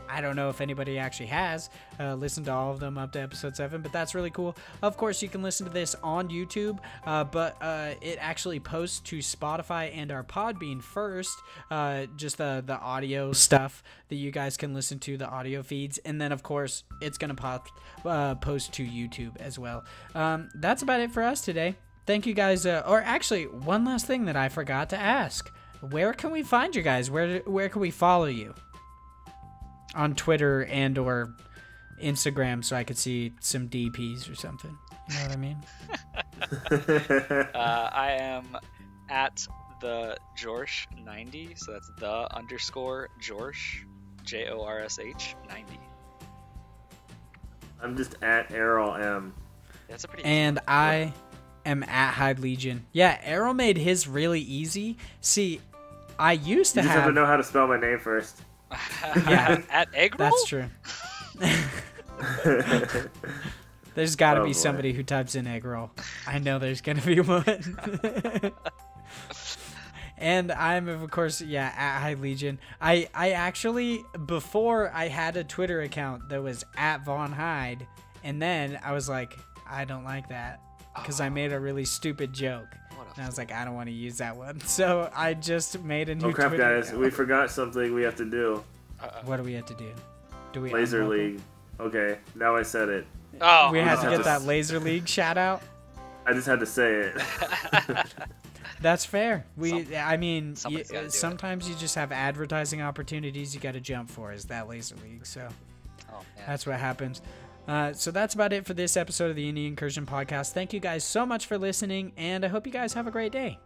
I don't know if anybody actually has listened to all of them up to episode 7, but that's really cool. Of course, you can listen to this on YouTube, but it actually posts to Spotify and our Podbean first, just the audio stuff that you guys can listen to, the audio feeds, and then, of course, it's going to post to YouTube as well. That's about it for us today. Thank you guys. Or actually, one last thing that I forgot to ask. Where can we find you guys? Where can we follow you? On Twitter and or Instagram, so I could see some DPs or something. You know what I mean? I am at the Jorsh90, so that's the _Jorsh, JORSH 90. I'm just at Errol M. That's a pretty. And I am at Hyde Legion. Yeah, Arrow made his really easy. See, I used to You just have have to know how to spell my name first. Yeah, at egg roll. That's true. There's got to be boy. somebody who types in egg roll. I know there's gonna be one. And I'm of course at High Legion. I actually, before, I had a Twitter account that was at Von Hyde, and then I was like, I don't like that because I made a really stupid joke. And I was like, I don't want to use that one. So I just made a new Oh crap, Twitter guys! account. We forgot something we have to do. What do we have to do? Do we Laser unbuckle? League. Okay, now I said it. Oh, We have to just- get that Laser League shout out. I just had to say it. That's fair. I mean, somebody's gotta do it. sometimes you just have advertising opportunities you got to jump for. Is that Laser League? So Oh, man. that's what happens. So that's about it for this episode of the Indie Incursion podcast. Thank you guys so much for listening, and I hope you guys have a great day.